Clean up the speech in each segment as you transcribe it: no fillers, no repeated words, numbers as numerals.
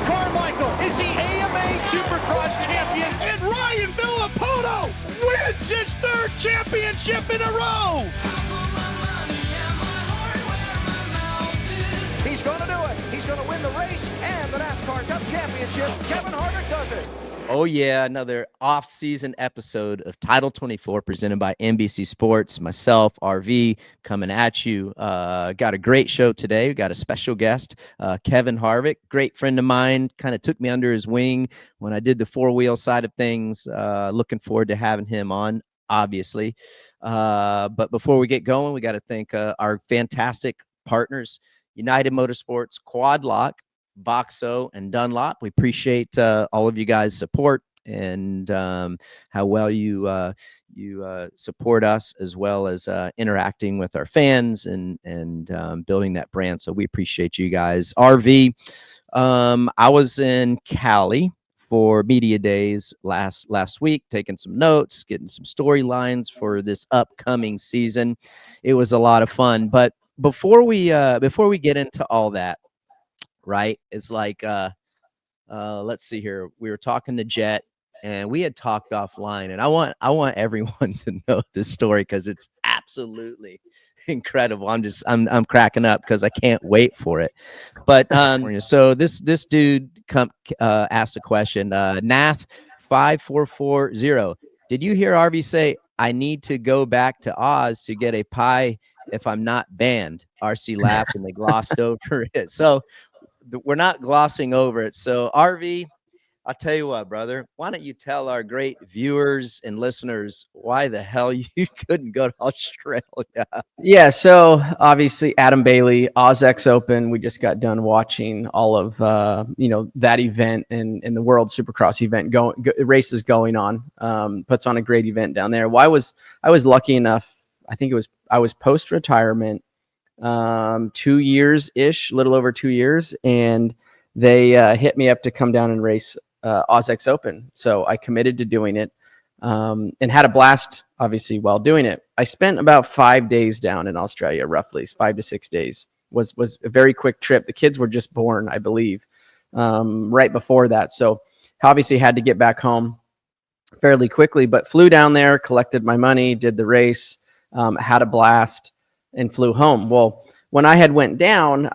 Carmichael is the AMA Supercross champion, and Ryan Villopoto wins his third championship in a row. He's going to do it. He's going to win the race and the NASCAR Cup Championship. Kevin Harvick does it. Oh, yeah, another off-season episode of Title 24 presented by NBC Sports. Myself, RV, coming at you. Got a great show today. We got a special guest, Kevin Harvick, great friend of mine, kind of took me under his wing when I did the four-wheel side of things. Looking forward to having him on, obviously. But before we get going, we got to thank our fantastic partners, United Motorsports, Quad Lock, Boxo, and Dunlop. We appreciate all of you guys' support and how well you support us, as well as interacting with our fans and building that brand. So we appreciate you guys. RV, I was in Cali for Media Days last week, taking some notes, getting some storylines for this upcoming season. It was a lot of fun. But before we get into all that, right, it's like let's see here. We were talking to Jett, and we had talked offline, and I want everyone to know this story because it's absolutely incredible. I'm cracking up because I can't wait for it. But so this dude asked a question. Nath 5440. Did you hear RV say I need to go back to Oz to get a pie if I'm not banned? RC laughed and they glossed over it. So we're not glossing over it. So RV, I'll tell you what, brother, why don't you tell our great viewers and listeners why the hell you couldn't go to Australia? Yeah. So obviously Adam Bailey, OzX Open. We just got done watching all of, that event and the World Supercross event races going on, puts on a great event down there. Well, I was lucky enough. I was post-retirement, 2 years ish, a little over 2 years. And they hit me up to come down and race OzX Open. So I committed to doing it and had a blast, obviously, while doing it. I spent about 5 days down in Australia, roughly 5 to 6 days. Was a very quick trip. The kids were just born, I believe, right before that. So obviously had to get back home fairly quickly, but flew down there, collected my money, did the race, had a blast, and flew home. Well, when I went down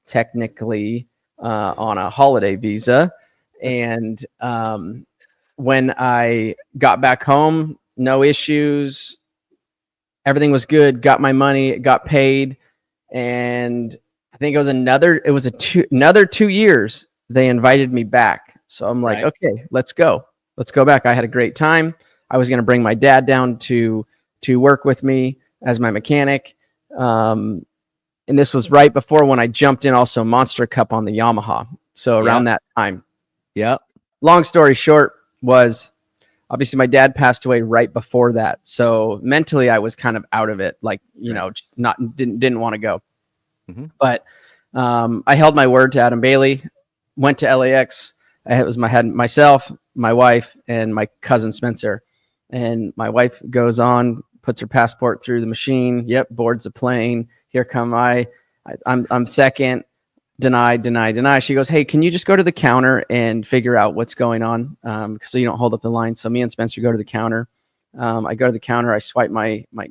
technically on a holiday visa. And when I got back home, no issues. Everything was good. Got my money, got paid. And I think it was another 2 years. They invited me back. So I'm like, okay, let's go back. I had a great time. I was going to bring my dad down to work with me as my mechanic. And this was right before when I jumped in also Monster Cup on the Yamaha. So around that time. Yep. Long story short was obviously my dad passed away right before that. So mentally I was kind of out of it. Like, just didn't want to go. Mm-hmm. But I held my word to Adam Bailey, went to LAX. Had myself, my wife, and my cousin Spencer. And my wife goes on, puts her passport through the machine. Yep, boards the plane. Here come I'm second. Deny. She goes, hey, can you just go to the counter and figure out what's going on? So you don't hold up the line. So me and Spencer go to the counter. I go to the counter. I swipe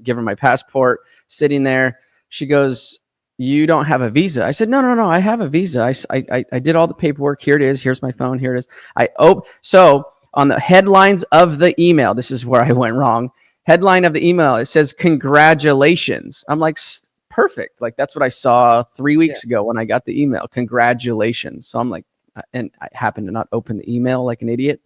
give her my passport. Sitting there, she goes, you don't have a visa. I said, no, I have a visa. I did all the paperwork. Here it is. Here's my phone. Here it is. So on the headlines of the email, this is where I went wrong. Headline of the email, it says, congratulations. I'm like, perfect. Like, that's what I saw 3 weeks ago when I got the email. Congratulations. So I'm like, and I happened to not open the email like an idiot.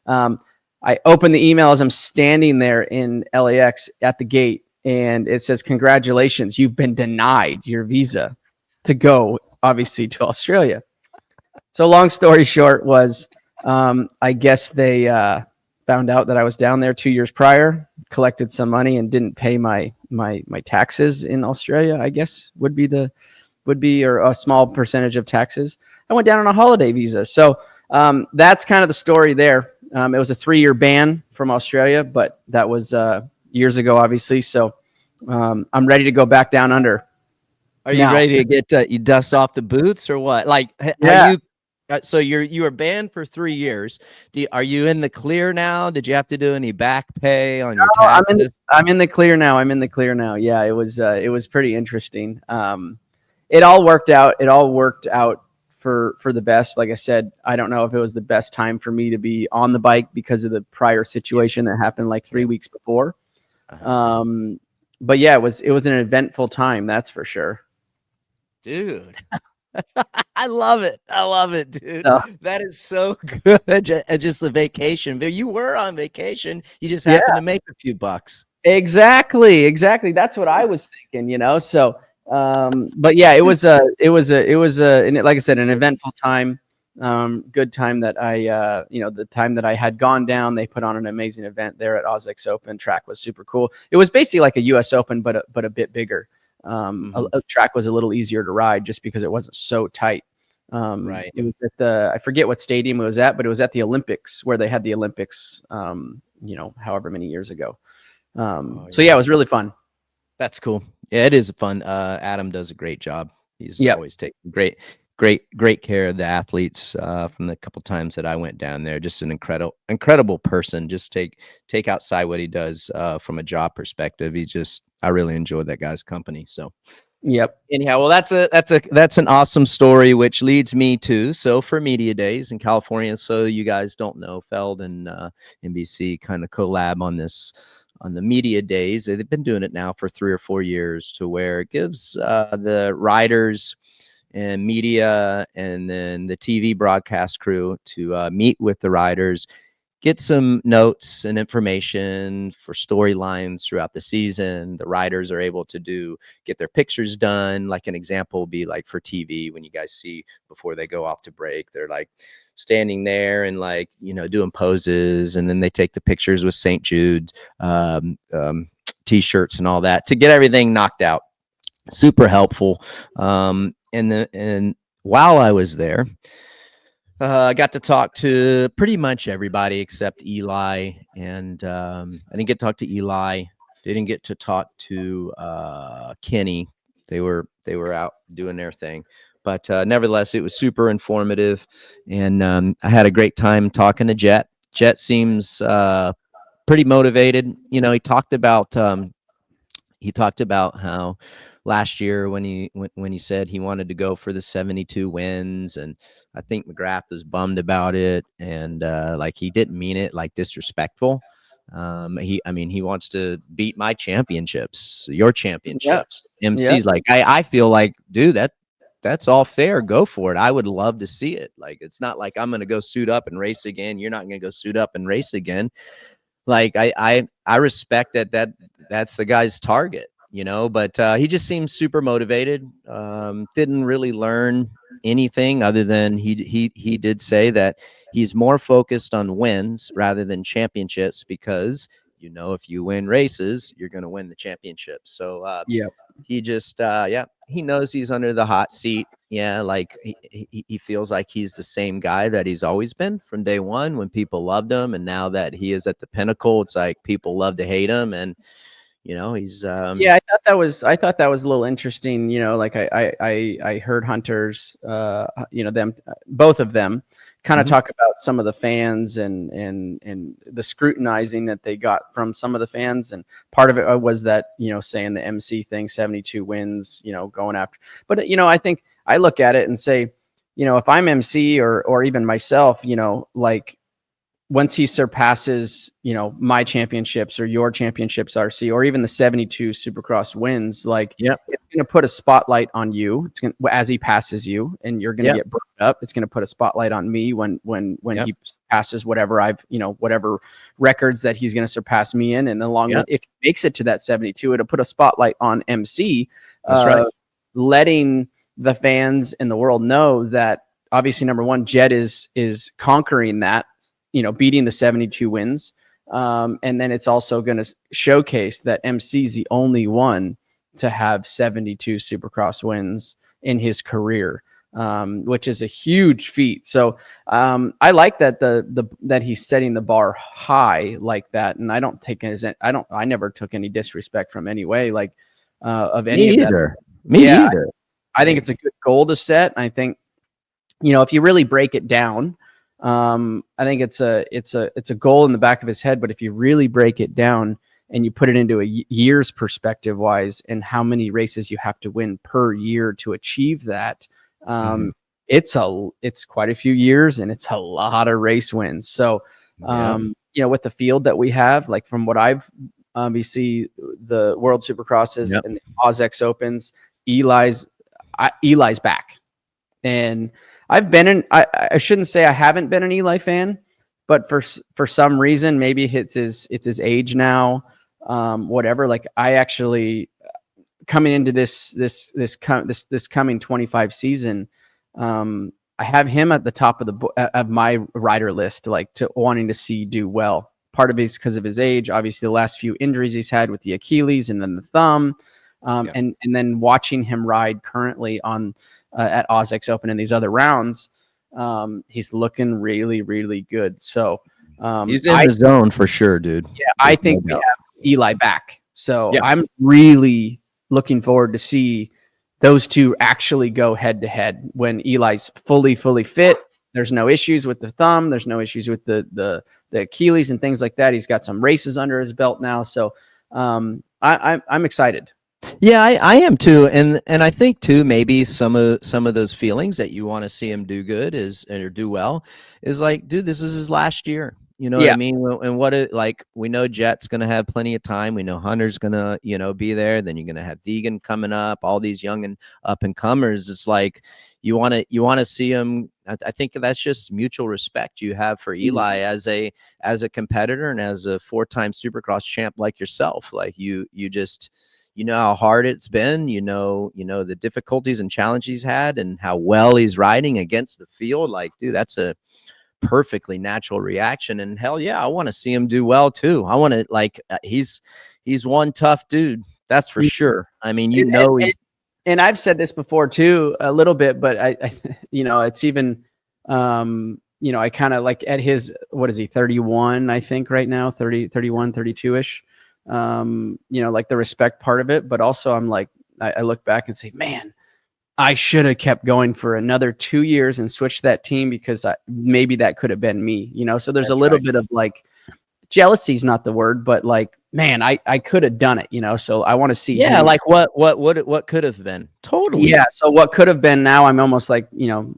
I opened the email as I'm standing there in LAX at the gate, and it says, congratulations, you've been denied your visa to go, obviously, to Australia. So long story short was, I guess they found out that I was down there 2 years prior, collected some money, and didn't pay my taxes in Australia, I guess would be or a small percentage of taxes. I went down on a holiday visa. So that's kind of the story there. It was a 3-year ban from Australia, but that was years ago, obviously. So I'm ready to go back down under. Are you ready to get you dust off the boots or what? Like, Yeah. are you? So you were banned for 3 years. Are you in the clear now? Did you have to do any back pay on your taxes? I'm in the clear now. Yeah, it was pretty interesting. It all worked out. It all worked out for the best. Like I said, I don't know if it was the best time for me to be on the bike because of the prior situation that happened like 3 weeks before. But yeah, it was an eventful time, that's for sure. Dude. I love it, dude. No. That is so good. Just the vacation. You were on vacation. You just happened to make a few bucks. Exactly. That's what I was thinking, So, but yeah, it was and like I said, an eventful time. Good time that the time that I had gone down, they put on an amazing event there at OzX Open. Track was super cool. It was basically like a US Open, but a bit bigger. A track was a little easier to ride just because it wasn't so tight. Right. It was at I forget what stadium it was at, but it was at the Olympics where they had the Olympics, however many years ago. So yeah, it was really fun. That's cool. Yeah, it is fun. Adam does a great job. He's always taking great care of the athletes. From the couple times that I went down there, just an incredible person. Just take outside what he does from a job perspective. I really enjoy that guy's company. So, yep. Anyhow, well, that's an awesome story, which leads me to for Media Days in California. So you guys don't know, Feld and NBC kind of collab on the Media Days. They've been doing it now for 3 or 4 years, to where it gives the riders and media and then the TV broadcast crew to meet with the riders, get some notes and information for storylines throughout the season. The riders are able to get their pictures done. Like an example would be like for TV, when you guys see before they go off to break, they're like standing there and like, doing poses. And then they take the pictures with St. Jude's t-shirts and all that to get everything knocked out. Super helpful. And while I was there, I got to talk to pretty much everybody except Eli, and I didn't get to talk to Eli. Didn't get to talk to Kenny. They were out doing their thing, but nevertheless, it was super informative, and I had a great time talking to Jett. Jett seems pretty motivated. He talked about how last year when he said he wanted to go for the 72 wins, and I think McGrath was bummed about it, and like he didn't mean it like disrespectful. He wants to beat my championships, your championships. Yeah. MC's like, I feel like, dude, that's all fair. Go for it. I would love to see it. Like, it's not like I'm going to go suit up and race again. You're not going to go suit up and race again. Like, I respect that's the guy's target. But he just seems super motivated. Didn't really learn anything other than he did say that he's more focused on wins rather than championships, because if you win races, you're going to win the championship. So he just he knows he's under the hot seat. Yeah, like he feels like he's the same guy that he's always been from day one, when people loved him, and now that he is at the pinnacle, it's like people love to hate him. And he's I thought that was a little interesting. Like I heard Hunters, them, both of them kind of talk about some of the fans and the scrutinizing that they got from some of the fans, and part of it was that saying the MC thing, 72 wins, going after. But I think I look at it and say, if I'm MC or even myself, like, once he surpasses, my championships or your championships, RC, or even the 72 Supercross wins, like, it's going to put a spotlight on you. It's going to, as he passes you, and you're going to get brought up. It's going to put a spotlight on me when he passes whatever whatever records that he's going to surpass me in. And along with, if he makes it to that 72, it'll put a spotlight on MC. That's right. Letting the fans in the world know that obviously, number one, Jett is conquering that, beating the 72 wins. And then it's also going to showcase that MC's the only one to have 72 Supercross wins in his career, which is a huge feat. So I like that that he's setting the bar high like that. And I don't take I never took any disrespect from any way, like of any of that. Me either. I think it's a good goal to set. I think, if you really break it down, I think it's a goal in the back of his head. But if you really break it down and you put it into a year's perspective wise, and how many races you have to win per year to achieve that, it's quite a few years, and it's a lot of race wins. So, with the field that we have, like from what I've obviously the World Supercrosses and the AUS-X Opens, Eli's back, and I've been in. I shouldn't say I haven't been an Eli fan, but for some reason, maybe it's his age now, whatever. Like I actually coming into this coming 25 season, I have him at the top of my rider list, like to wanting to see do well. Part of it is because of his age, obviously the last few injuries he's had with the Achilles and then the thumb, and then watching him ride currently on at AUS-X Open and these other rounds, he's looking really, really good. So he's in the zone for sure, dude. Yeah, I think we have Eli back. So I'm really looking forward to see those two actually go head to head when Eli's fully fit. There's no issues with the thumb. There's no issues with the Achilles and things like that. He's got some races under his belt now. So I'm excited. Yeah, I am too. And I think too, maybe some of those feelings that you want to see him do good or do well is like, dude, this is his last year. You know what I mean? And we know Jett's going to have plenty of time. We know Hunter's going to, be there. Then you're going to have Deegan coming up, all these young and up and comers. It's like, you want to see him. I think that's just mutual respect you have for Eli as a competitor and as a 4-time Supercross champ like yourself. Like you just, how hard it's been, the difficulties and challenges he's had and how well he's riding against the field. Like, dude, that's a perfectly natural reaction. And hell yeah, I want to see him do well too. I want to he's one tough dude. That's for sure. I mean, and I've said this before too, a little bit, but I it's even, I kind of like at his, what is he, 31, I think right now, 30, 31, 32 ish. Like the respect part of it, but also I'm like, I look back and say, man, I should have kept going for another 2 years and switched that team because maybe that could have been me, so there's a little bit of like jealousy is not the word, but like, man, I could have done it, so I want to see. Yeah. Him. Like what could have been totally. Yeah. So what could have been now I'm almost like,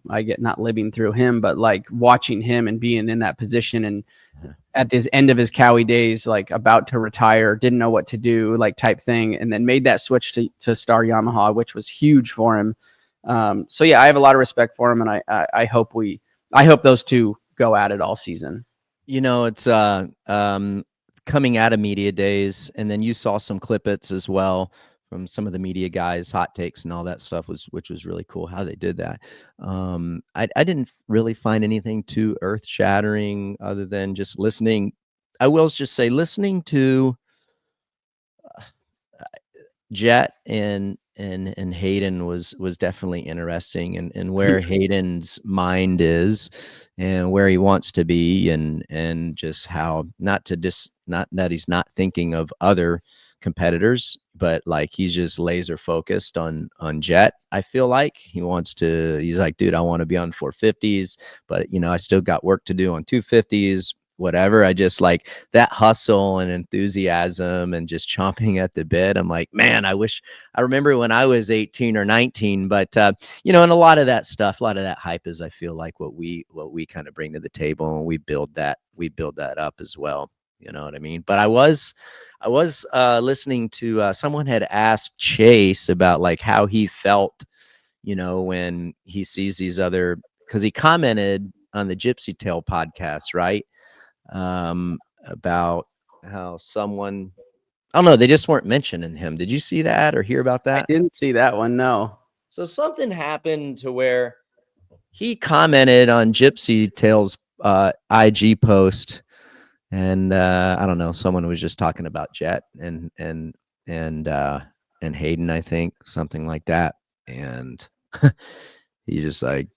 I get not living through him, but like watching him and being in that position and at this end of his Cowie days, like about to retire, didn't know what to do, like type thing. And then made that switch to Star Yamaha, which was huge for him. So yeah, I have a lot of respect for him. And I hope those two go at it all season. It's coming out of media days, and then you saw some clippets as well from some of the media guys, hot takes and all that stuff, which was really cool how they did that. I didn't really find anything too earth shattering other than just listening. I will just say listening to Jett and Haiden was definitely interesting, and where Hayden's mind is and where he wants to be, and just how not that he's not thinking of other competitors, but like he's just laser focused on Jett. I feel like he's like, dude, I want to be on 450s, but I still got work to do on 250s. Whatever. I just like that hustle and enthusiasm and just chomping at the bit. I'm like, man, I remember when I was 18 or 19, but and a lot of that stuff, a lot of that hype is, I feel like what we kind of bring to the table, and we build that up as well. You know what I mean? But I was listening to someone had asked Chase about like how he felt, when he sees these other, because he commented on the Gypsy Tale podcast, right? About how someone, I don't know, they just weren't mentioning him. Did you see that or hear about that? I didn't see that one. No. So something happened to where he commented on Gypsy Tale's IG post, and I don't know, someone was just talking about Jett and Haiden, I think, something like that, and he just like,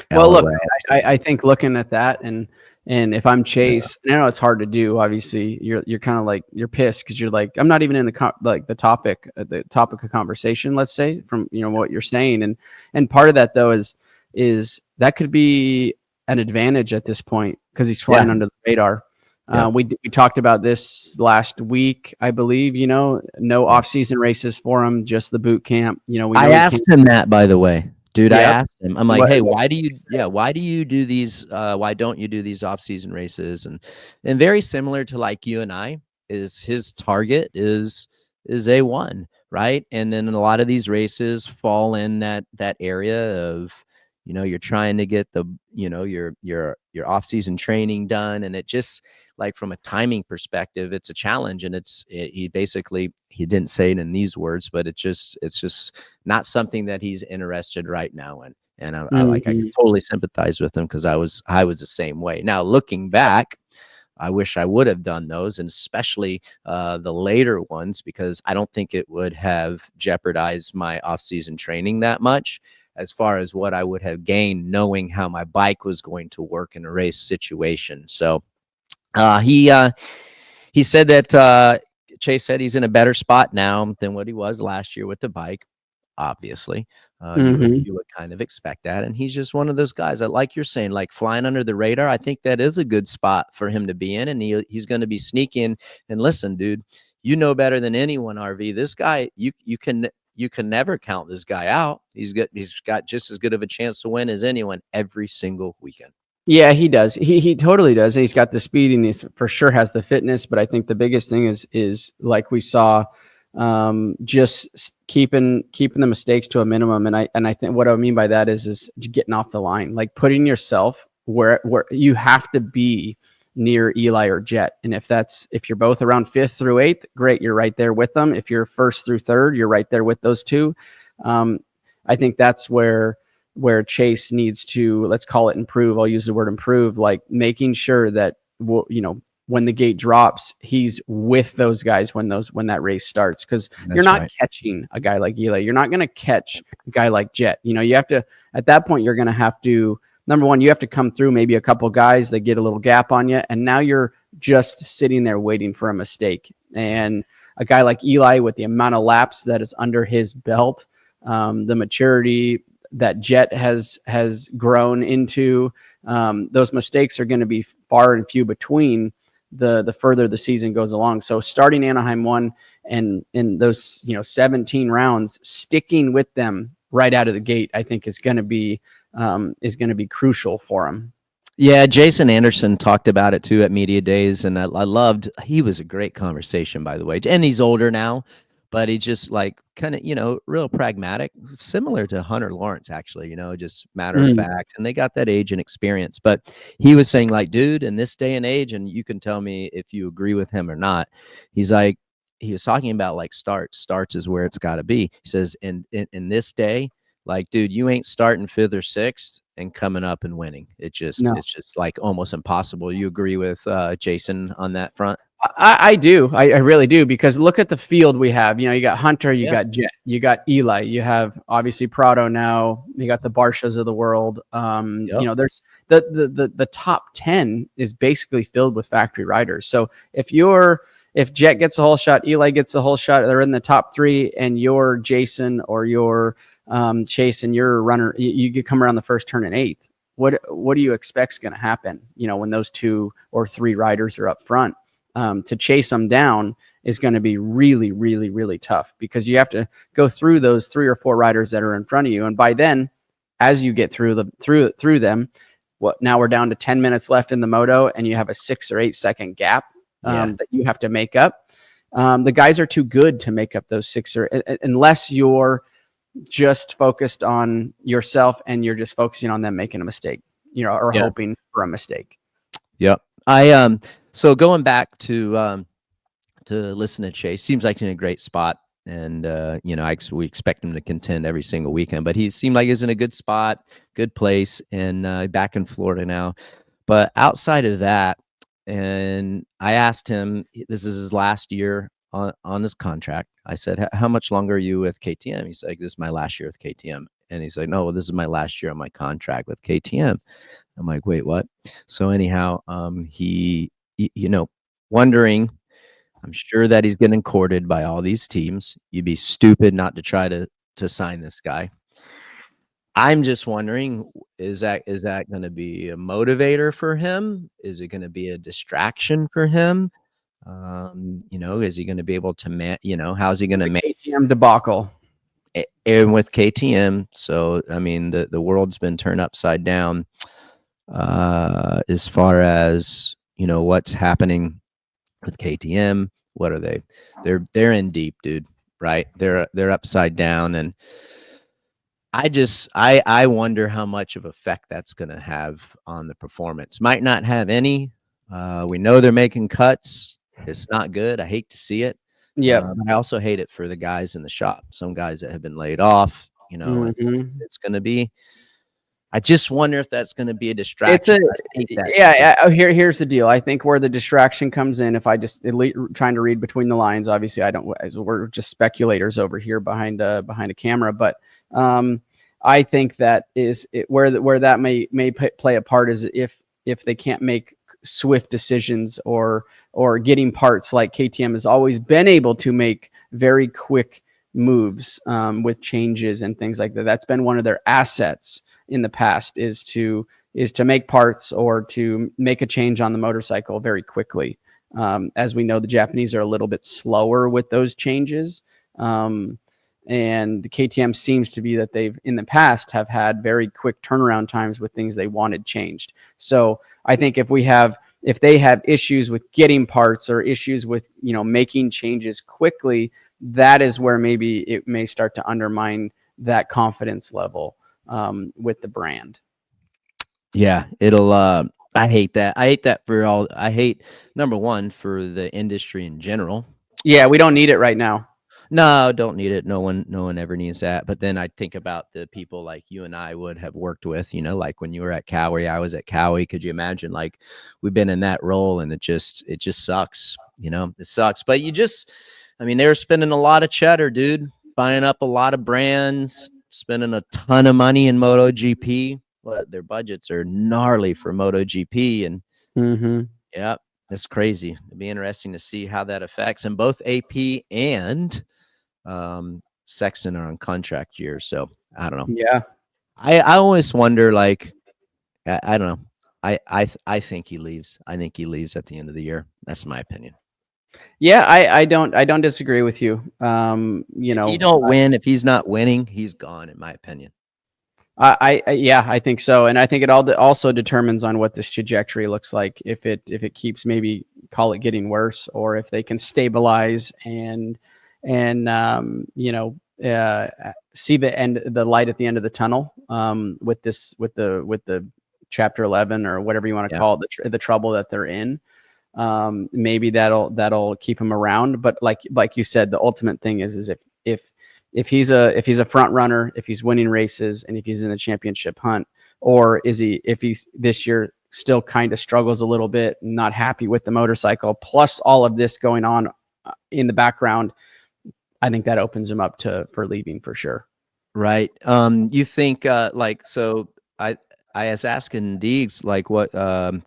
well, look, I think looking at that, and And if I'm Chase, and I know it's hard to do. Obviously, you're kind of like you're pissed because you're like, I'm not even in the topic of conversation. Let's say from what you're saying, and part of that though is that could be an advantage at this point because he's flying under the radar. Yeah. We talked about this last week, I believe. No off-season races for him, just the boot camp. I asked him that, by the way. Dude, I asked him, I'm like, hey, why do you do these? Why don't you do these off-season races? And very similar to like you and I, is his target is A1, right? And then a lot of these races fall in that area of, you're trying to get the, your off-season training done. And it just like from a timing perspective, it's a challenge. And he didn't say it in these words, but it's just not something that he's interested right now in. And I can totally sympathize with him because I was the same way. Now, looking back, I wish I would have done those, and especially the later ones, because I don't think it would have jeopardized my off-season training that much as far as what I would have gained knowing how my bike was going to work in a race situation. So he said that Chase said he's in a better spot now than what he was last year with the bike. Obviously, you would kind of expect that. And he's just one of those guys that, like you're saying, like flying under the radar. I think that is a good spot for him to be in. And he's going to be sneaking. And listen, dude, better than anyone, RV. This guy, you can never count this guy out. He's got just as good of a chance to win as anyone every single weekend. Yeah, he does. He totally does. He's got the speed and he for sure has the fitness. But I think the biggest thing is like we saw, just keeping the mistakes to a minimum. And I think what I mean by that is getting off the line, like putting yourself where you have to be near Eli or Jett. And if you're both around 5th through 8th, great, you're right there with them. If you're 1st through 3rd, you're right there with those two. I think that's where Chase needs to, let's call it improve. I'll use the word improve, like making sure that, when the gate drops, he's with those guys when that race starts. Cause you're not catching a guy like Eli. You're not going to catch a guy like Jett. You have to, at that point, you're going to have to, number one, you have to come through maybe a couple guys that get a little gap on you. And now you're just sitting there waiting for a mistake. And a guy like Eli, with the amount of laps that is under his belt, the maturity that Jett has grown into, those mistakes are going to be far and few between the further the season goes along. So starting Anaheim 1 and in those 17 rounds, sticking with them right out of the gate, I think is going to be crucial for him. Yeah, Jason Anderson talked about it too at Media Days, and I loved. He was a great conversation, by the way. And he's older now, but he just like kind of real pragmatic, similar to Hunter Lawrence, actually. Just matter of fact, and they got that age and experience. But he was saying, like, dude, in this day and age, and you can tell me if you agree with him or not. He's like, he was talking about like starts is where it's got to be. He says, in this day, like, dude, you ain't starting 5th or 6th and coming up and winning. It's just like almost impossible. You agree with Jason on that front? I do. I really do, because look at the field we have. You got Hunter, you got Jett, you got Eli, you have obviously Prado now, you got the Barcias of the world. There's the top 10 is basically filled with factory riders. So if Jett gets a whole shot, Eli gets a whole shot, they're in the top 3, and you're Jason or you're Chase and you're a runner, you come around the first turn in 8th. What do you expect's going to happen? When those 2 or 3 riders are up front. To chase them down is going to be really, really, really tough, because you have to go through those 3 or 4 riders that are in front of you. And by then, as you get through them, now we're down to 10 minutes left in the moto, and you have a 6 or 8 second gap that you have to make up. The guys are too good to make up those 6 unless you're just focused on yourself and you're just focusing on them making a mistake, or hoping for a mistake. Yep. So going back to listen to Chase, seems like he's in a great spot, and we expect him to contend every single weekend. But he seemed like he's in a good spot, good place, and back in Florida now. But outside of that, and I asked him, this is his last year on his contract. I said, "How much longer are you with KTM?" He's like, "This is my last year with KTM." And he's like, "No, this is my last year on my contract with KTM." I'm like, wait, what? So anyhow, wondering, I'm sure that he's getting courted by all these teams. You'd be stupid not to try to sign this guy. I'm just wondering, is that going to be a motivator for him? Is it going to be a distraction for him? Is he going to be able to how's he going to make KTM debacle? And with KTM, so I mean the world's been turned upside down as far as what's happening with KTM. What are they? They're in deep, dude. Right? They're upside down, and I wonder how much of effect that's going to have on the performance. Might not have any. We know they're making cuts. It's not good. I hate to see it. Yeah. But I also hate it for the guys in the shop. Some guys that have been laid off, it's going to be. I just wonder if that's going to be a distraction. Here's the deal. I think where the distraction comes in, if I just trying to read between the lines, obviously we're just speculators over here behind a camera, but I think that where that may play a part is if they can't make swift decisions or getting parts, like KTM has always been able to make very quick moves with changes and things like that. That's been one of their assets in the past, is to make parts or to make a change on the motorcycle very quickly. As we know, the Japanese are a little bit slower with those changes. And the KTM seems to be that they've in the past have had very quick turnaround times with things they wanted changed. So I think if they have issues with getting parts or issues with, making changes quickly, that is where maybe it may start to undermine that confidence level with the brand. Yeah, it'll, I hate that. I hate, number one, for the industry in general. Yeah, we don't need it right now. No, don't need it. No one ever needs that. But then I think about the people like you and I would have worked with, like when you were at Cowie, I was at Cowie. Could you imagine, like, we've been in that role, and it just sucks, it sucks. But they were spending a lot of cheddar, dude, buying up a lot of brands, spending a ton of money in MotoGP. But their budgets are gnarly for MotoGP. And yeah, it's crazy. It'd be interesting to see how that affects. And both AP and Sexton are on contract years, so I don't know. Yeah, I always wonder, like, I don't know. I think he leaves. I think he leaves at the end of the year. That's my opinion. Yeah, I don't disagree with you. If you don't win, if he's not winning, he's gone, in my opinion. I think so, and I think it also determines on what this trajectory looks like. If it keeps, maybe call it getting worse, or if they can stabilize and see the light at the end of the tunnel with the Chapter 11 or whatever you want to call it, the trouble that they're in. Maybe that'll keep him around. But like you said, the ultimate thing is if he's a front runner, if he's winning races, and if he's in the championship hunt, or if he's this year still kind of struggles a little bit, not happy with the motorcycle, plus all of this going on in the background, I think that opens him up for leaving for sure. Right. You think so I was asking Deegs like what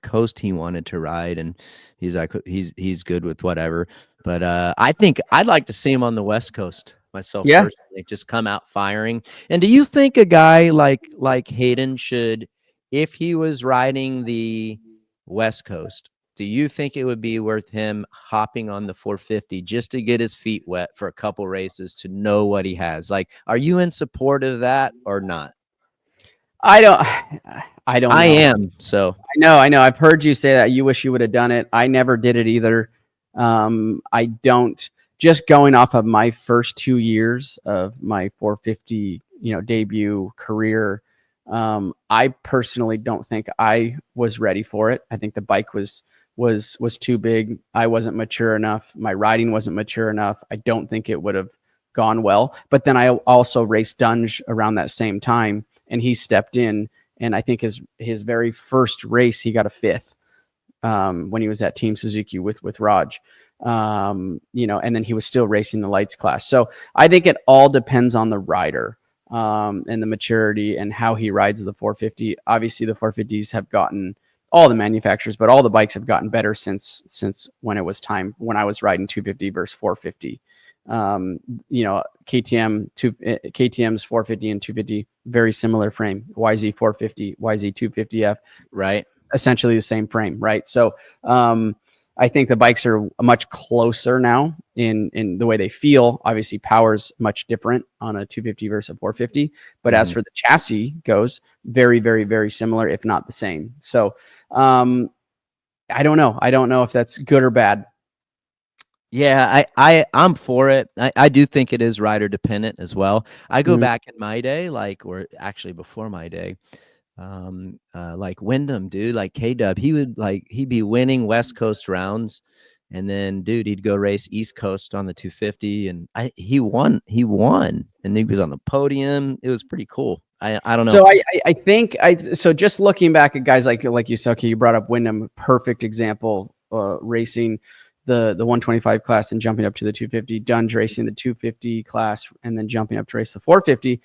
coast he wanted to ride, and he's like he's good with whatever. But I think I'd like to see him on the West Coast myself. Yeah. Personally, just come out firing. And do you think a guy like Haiden should, if he was riding the West Coast, do you think it would be worth him hopping on the 450 just to get his feet wet for a couple races to know what he has? Like, are you in support of that or not? I don't know. I am. So I know. I've heard you say that. You wish you would have done it. I never did it either. I don't. Just going off of my first 2 years of my 450, debut career, I personally don't think I was ready for it. I think the bike was too big. I wasn't mature enough. My riding wasn't mature enough. I don't think it would have gone well. But then I also raced Dunge around that same time, and he stepped in, and I think his very first race, he got a 5th when he was at Team Suzuki with Raj. And then he was still racing the lights class. So I think it all depends on the rider. and the maturity and how he rides the 450. Obviously, the 450s have gotten all the manufacturers, but all the bikes have gotten better since when it was time when I was riding 250 versus 450. KTM's 450 and 250, very similar frame. YZ 450, YZ 250F, right? Essentially the same frame, right? So I think the bikes are much closer now in the way they feel. Obviously, power's much different on a 250 versus a 450. But as for the chassis goes, very, very, very similar, if not the same. So I don't know. I don't know if that's good or bad. Yeah, I'm for it. I do think it is rider dependent as well. I go back in my day, or actually before my day, like Wyndham, dude, like K-Dub, he'd be winning West Coast rounds, and then dude, he'd go race East Coast on the 250, and he won, and he was on the podium. It was pretty cool. I don't know. So I think so just looking back at guys like you said, okay, you brought up Wyndham, perfect example, racing the 125 class and jumping up to the 250, Dunge racing the 250 class and then jumping up to race the 450.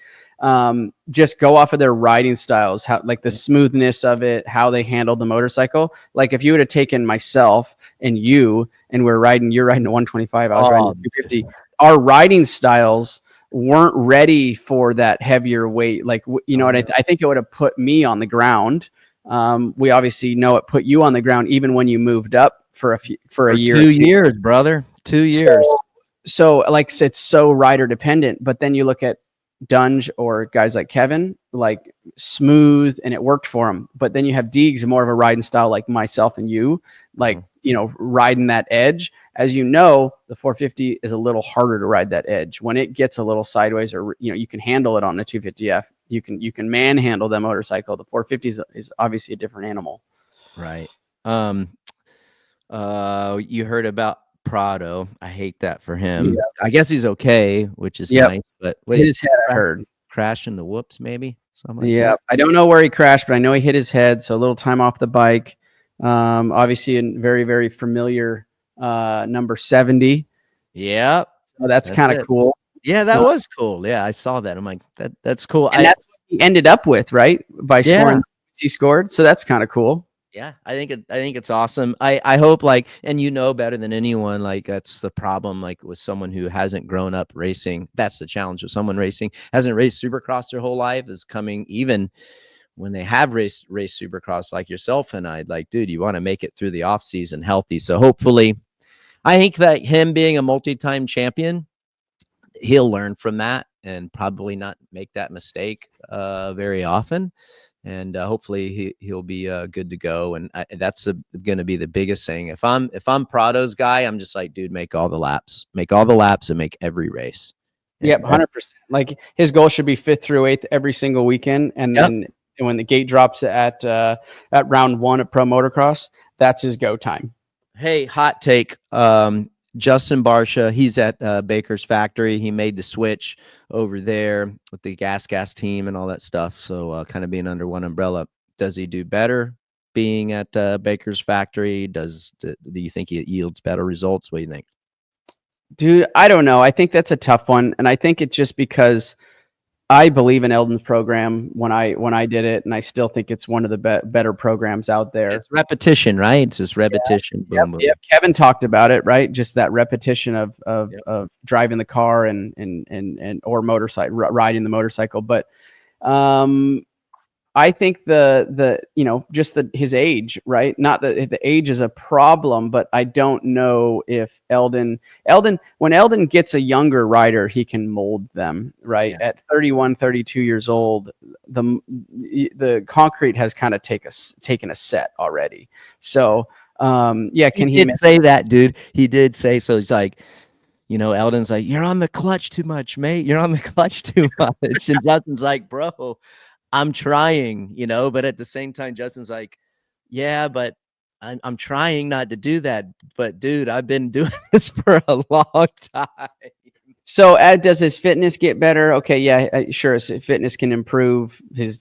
Just go off of their riding styles, how like the smoothness of it, how they handled the motorcycle. Like if you would have taken myself and you, and you're riding a 125, I was riding a 250, our riding styles weren't ready for that heavier weight. Like, you know what, I think it would have put me on the ground. We obviously know it put you on the ground, even when you moved up for a year, 2 years, brother, 2 years. So like it's so rider dependent, but then you look at Dunge or guys like Kevin, like smooth, and it worked for him. But then you have Deegs, more of a riding style like myself and you, like, riding that edge. As you know, the 450 is a little harder to ride that edge. When it gets a little sideways, or, you can handle it on the 250F. You can manhandle that motorcycle. The 450 is obviously a different animal. Right. You heard about Prado. I hate that for him. Yeah. I guess he's okay, which is nice. But hit his head, I heard. Crash in the whoops, maybe something like that. I don't know where he crashed, but I know he hit his head. So a little time off the bike. Obviously, a very, very familiar number 70. Yeah. So that's kind of cool. Yeah, that was cool. Yeah, I saw that. I'm like, that's cool. And that's what he ended up with, right? By scoring, he scored. So that's kind of cool. Yeah, I think it's awesome. I hope, and better than anyone, that's the problem, with someone who hasn't grown up racing. That's the challenge with someone hasn't raced Supercross their whole life, is coming, even when they have raced Supercross like yourself and I, dude, you want to make it through the off season healthy. So hopefully, I think that him being a multi-time champion, he'll learn from that and probably not make that mistake very often. And hopefully he'll be good to go. And that's going to be the biggest thing. If I'm Prado's guy, I'm just like, dude, make all the laps, and make every race. Yep, 100%. Like his goal should be 5th through 8th every single weekend, and then when the gate drops at round 1 of Pro Motocross, that's his go time. Hey, hot take. Justin Barcia, he's at Baker's factory. He made the switch over there with the gas team and all that stuff. So kind of being under one umbrella. Does he do better being at Baker's factory? Do you think he yields better results? What do you think? Dude, I don't know. I think that's a tough one. And I think it's just because I believe in Eldon's program when I did it, and I still think it's one of the better programs out there. It's repetition, right? It's just repetition. Yeah. Yep. Kevin talked about it, right? Just that repetition of driving the car and or motorcycle, riding the motorcycle. But I think his age, right? Not that the age is a problem, but I don't know if Eldon, when Eldon gets a younger rider, he can mold them, right? Yeah. At 31, 32 years old, the concrete has kind of taken a set already. So, can he did say that, dude? He did say so. He's like, Eldon's like, you're on the clutch too much, mate. You're on the clutch too much. And Justin's like, bro, I'm trying, but at the same time, Justin's like, yeah, but I'm trying not to do that. But dude, I've been doing this for a long time. So does his fitness get better? Okay. Yeah, sure. His fitness can improve. Can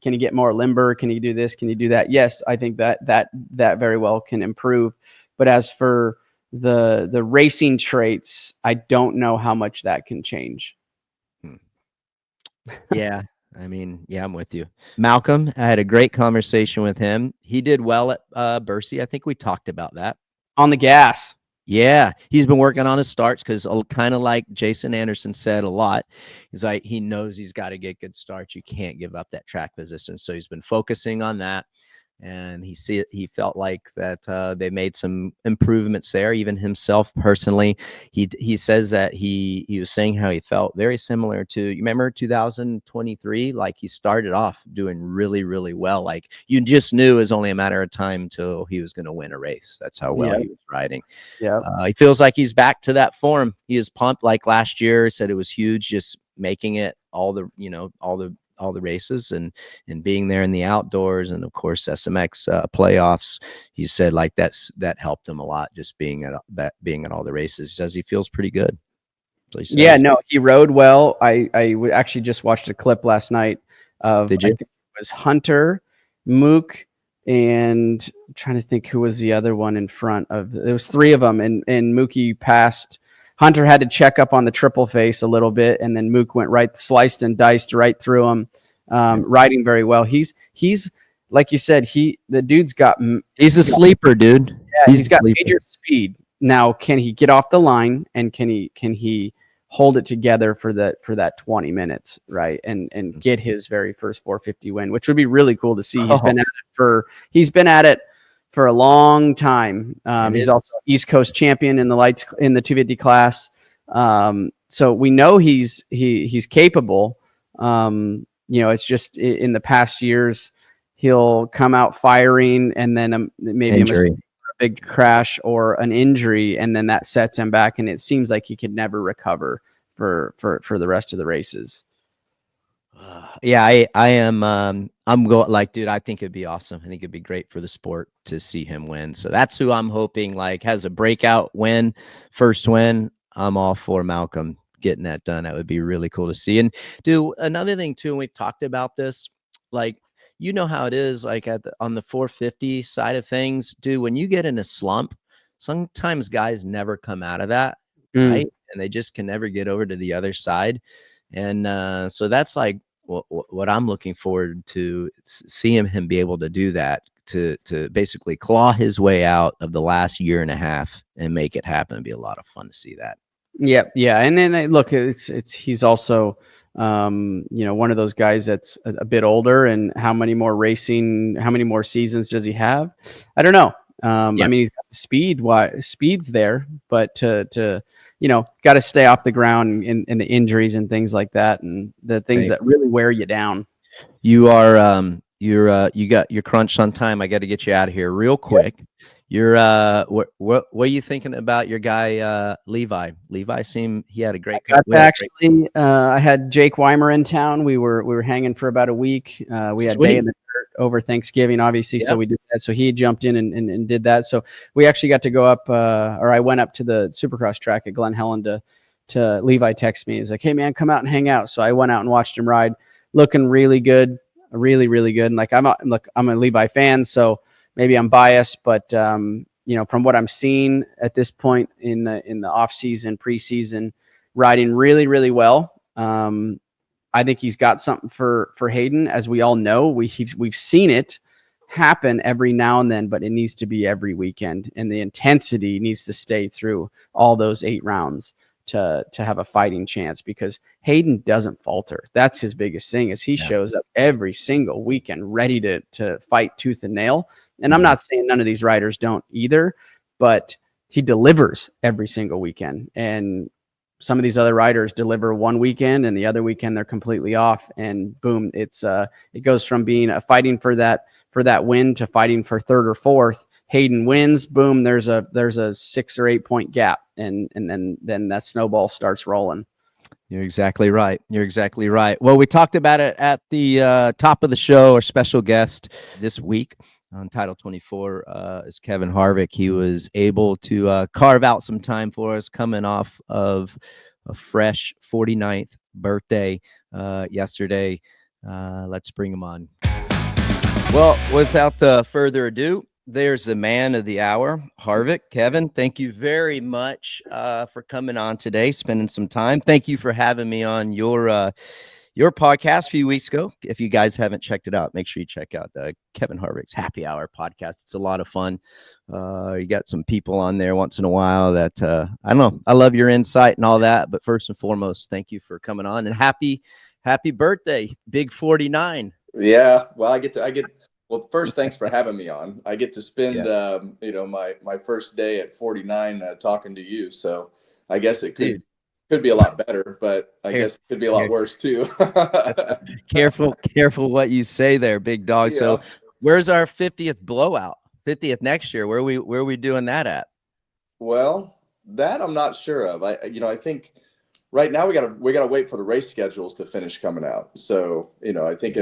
he get more limber? Can he do this? Can he do that? Yes. I think that very well can improve. But as for the racing traits, I don't know how much that can change. Yeah. I mean, yeah, I'm with you. Malcolm, I had a great conversation with him. He did well at Barcia. I think we talked about that. On the gas. Yeah, he's been working on his starts because kind of like Jason Anderson said a lot. He's like, he knows he's got to get good starts. You can't give up that track position. So he's been focusing on that. And he felt like that they made some improvements there. Even himself personally, he says that he was saying how he felt very similar to, you remember 2023, like he started off doing really, really well. Like you just knew it was only a matter of time until he was going to win a race. That's how well he was riding. Yeah, he feels like he's back to that form. He is pumped like last year. Said it was huge, just making it all the races and being there in the outdoors, and of course SMX playoffs. He said like that helped him a lot, just being at all the races. He says he feels pretty good. So yeah, no, he rode well. I actually just watched a clip last night of, did you? I think it was Hunter, Mook, and I'm trying to think who was the other one in front of. There was three of them, and Mookie passed. Hunter had to check up on the triple face a little bit, and then Mook went right, sliced and diced right through him, riding very well. He's like you said, the dude's got. He's a sleeper, dude. Yeah, he's got major speed. Now, can he get off the line, and can he hold it together for that 20 minutes, right? And get his very first 450 win, which would be really cool to see. He's been at it for a long time. He's also East Coast champion in the 250 class. So we know he's capable. It's just in the past years, he'll come out firing and then maybe a big crash or an injury, and then that sets him back. And it seems like he could never recover for the rest of the races. Yeah, I am. I'm going like, dude, I think it'd be awesome. I think it'd be great for the sport to see him win. So that's who I'm hoping like has a breakout win, first win. I'm all for Malcolm getting that done. That would be really cool to see. And do another thing too, and we've talked about this, like, you know how it is, like on the 450 side of things, dude, when you get in a slump, sometimes guys never come out of that, right? And they just can never get over to the other side. And so that's like what I'm looking forward to, seeing him be able to do that, to basically claw his way out of the last year and a half and make it happen. It'd be a lot of fun to see that. Yeah. And then look, he's also one of those guys that's a bit older, and how many more seasons does he have? I don't know. I mean, he's got the speed's there, but to got to stay off the ground and the injuries and things like that, and the things that really wear you down. You are, you got your crunch on time. I got to get you out of here real quick. Yep. You're, what are you thinking about your guy, Levi? Levi seemed, he had a great. I had Jake Weimer in town. We were hanging for about a week. We had day in the dirt over Thanksgiving, obviously. Yep. So we did that. So he jumped in and did that. So we actually got to go up, or I went up to the Supercross track at Glen Helen to Levi text me. He's like, "Hey man, come out and hang out." So I went out and watched him ride, looking really good, really, really good. And like, I'm a Levi fan, so maybe I'm biased, but from what I'm seeing at this point in the off season, preseason, riding really, really well. I think he's got something for Haiden, as we all know. We've seen it happen every now and then, but it needs to be every weekend, and the intensity needs to stay through all those 8 rounds to have a fighting chance, because Haiden doesn't falter. That's his biggest thing, is he shows up every single weekend ready to fight tooth and nail. And I'm not saying none of these riders don't either, but he delivers every single weekend. And some of these other riders deliver one weekend, and the other weekend they're completely off, and boom, it goes from being a fighting for that win to fighting for 3rd or 4th. Haiden wins, boom, there's a 6 or 8 point gap, and then that snowball starts rolling. You're exactly right. Well, we talked about it at the top of the show. Our special guest this week on Title 24 is Kevin Harvick. He was able to carve out some time for us, coming off of a fresh 49th birthday yesterday. Let's bring him on. Well, without further ado, there's the man of the hour, Harvick. Kevin, thank you very much for coming on today, spending some time. Thank you for having me on your your podcast a few weeks ago. If you guys haven't checked it out, make sure you check out Kevin Harvick's Happy Hour podcast. It's a lot of fun. You got some people on there once in a while that I don't know. I love your insight and all that. But first and foremost, thank you for coming on, and happy birthday, Big 49. Yeah, well, well, first, thanks for having me on. I get to spend, my first day at 49 talking to you. So I guess it could be a lot better, but I guess it could be a lot worse too. Careful what you say there, big dog. Yeah. So where's our 50th blowout? 50th next year? Where are we doing that at? Well, that I'm not sure of. I think right now we gotta wait for the race schedules to finish coming out. So, I think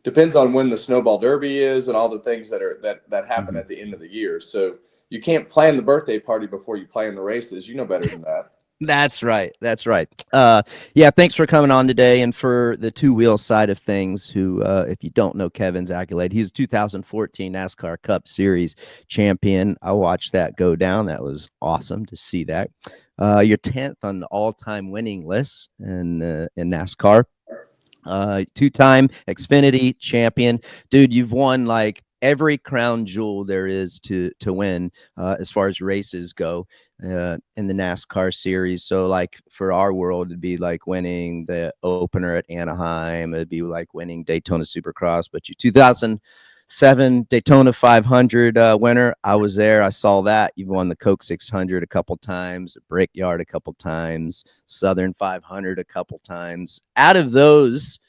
depends on when the Snowball Derby is and all the things that happen at the end of the year. So you can't plan the birthday party before you plan the races. You know better than that. That's right. Yeah, thanks for coming on today. And for the two-wheel side of things, who, if you don't know Kevin's accolade, he's a 2014 NASCAR Cup Series champion. I watched that go down. That was awesome to see that. You're 10th on the all-time winning list in NASCAR. Two-time Xfinity champion. Dude, you've won like every crown jewel there is to win as far as races go in the NASCAR series. So like for our world, it'd be like winning the opener at Anaheim. It'd be like winning Daytona Supercross. But you 2007 Daytona 500 winner, I was there. I saw that. You've won the Coke 600 a couple times, Brickyard a couple times, Southern 500 a couple times. Out of those,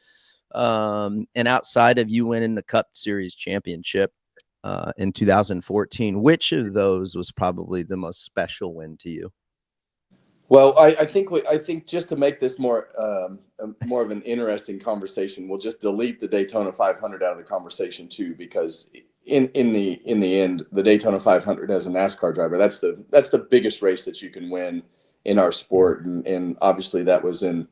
and outside of you winning the Cup Series championship in 2014, which of those was probably the most special win to you? Well, I think just to make this more of an interesting conversation, we'll just delete the Daytona 500 out of the conversation too, because in the end, the Daytona 500 as a NASCAR driver, that's the biggest race that you can win in our sport, and obviously that was in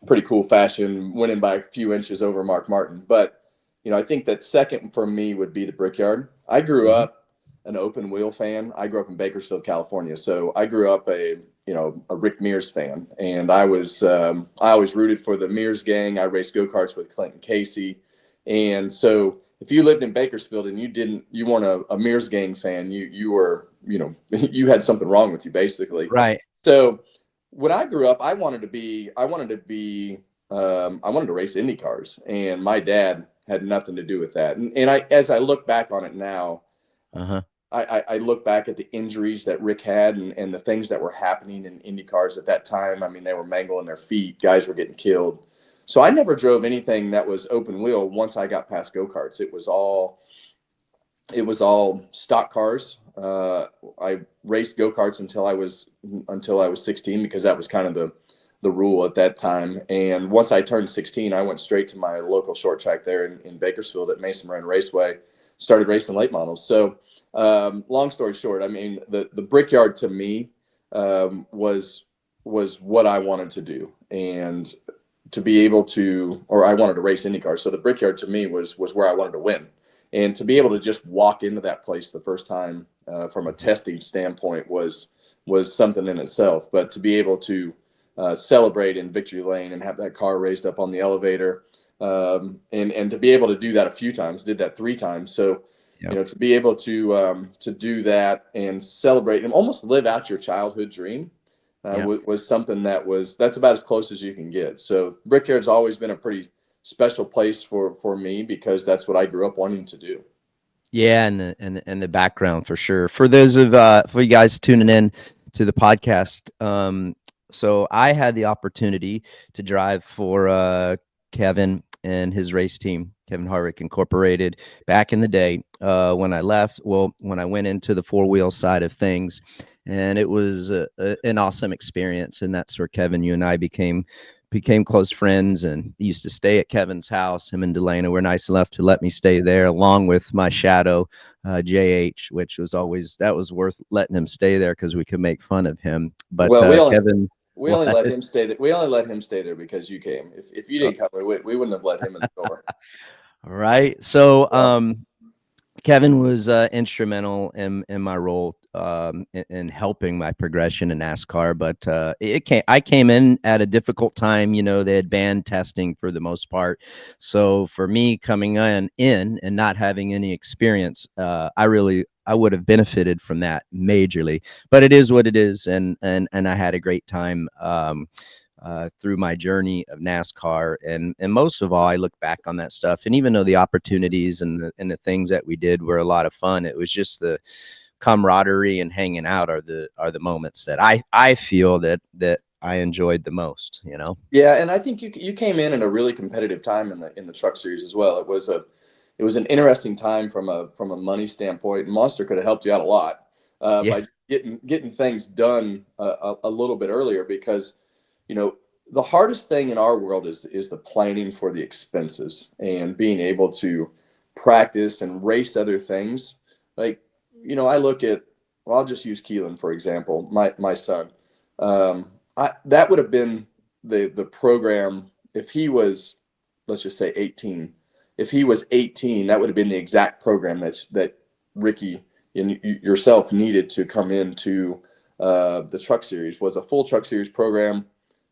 pretty cool fashion, winning by a few inches over Mark Martin. But, I think that second for me would be the Brickyard. I grew up an open wheel fan. I grew up in Bakersfield, California. So I grew up a Rick Mears fan. And I always rooted for the Mears gang. I raced go-karts with Clinton Casey. And so if you lived in Bakersfield and you weren't a Mears gang fan, you were, you had something wrong with you basically. Right. So when I grew up, I wanted to race Indy cars, and my dad had nothing to do with that. And as I look back on it now, I look back at the injuries that Rick had and the things that were happening in Indy cars at that time. I mean, they were mangling their feet, guys were getting killed. So I never drove anything that was open wheel once I got past go-karts. It was all stock cars. I raced go-karts until I was 16, because that was kind of the rule at that time. And once I turned 16, I went straight to my local short track there in Bakersfield at Mason Moran Raceway, started racing late models. So long story short, I mean, the Brickyard to me was what I wanted to do, and to be able to, or I wanted to race Indy cars. So the Brickyard to me was where I wanted to win. And to be able to just walk into that place the first time from a testing standpoint was something in itself. But to be able to celebrate in victory lane and have that car raised up on the elevator, and to be able to do that a few times, did that 3 times. So, to be able to do that and celebrate and almost live out your childhood dream was something that's about as close as you can get. So Brickyard's always been a pretty special place for me, because that's what I grew up wanting to do. Yeah, and the background for sure. For those for you guys tuning in to the podcast, so I had the opportunity to drive for Kevin and his race team, Kevin Harvick Incorporated, back in the day when I went into the four-wheel side of things, and it was an awesome experience. And that's where Kevin, you and I became close friends, and used to stay at Kevin's house. Him and Delana were nice enough to let me stay there, along with my shadow, JH, which was worth letting him stay there because we could make fun of him. But Kevin, we only let him stay there. We only let him stay there because you came. If you didn't come, we wouldn't have let him in the door. Right. So Kevin was instrumental in my role in helping my progression in NASCAR. But I came in at a difficult time. They had banned testing for the most part. So for me coming in and not having any experience, I would have benefited from that majorly. But it is what it is, and I had a great time through my journey of NASCAR, and most of all, I look back on that stuff. And even though the opportunities and the things that we did were a lot of fun, it was just the camaraderie and hanging out are the moments that I feel that I enjoyed the most. Yeah, and I think you came in at a really competitive time in the Truck Series as well. It was an interesting time from a money standpoint. Monster could have helped you out a lot by getting things done a little bit earlier, because the hardest thing in our world is the planning for the expenses and being able to practice and race other things. Like, I look at, I'll just use Keelan, for example, my son. That would have been the program if he was, let's just say 18. If he was 18, that would have been the exact program that Ricky and yourself needed to come into the Truck Series. Was a full Truck Series program,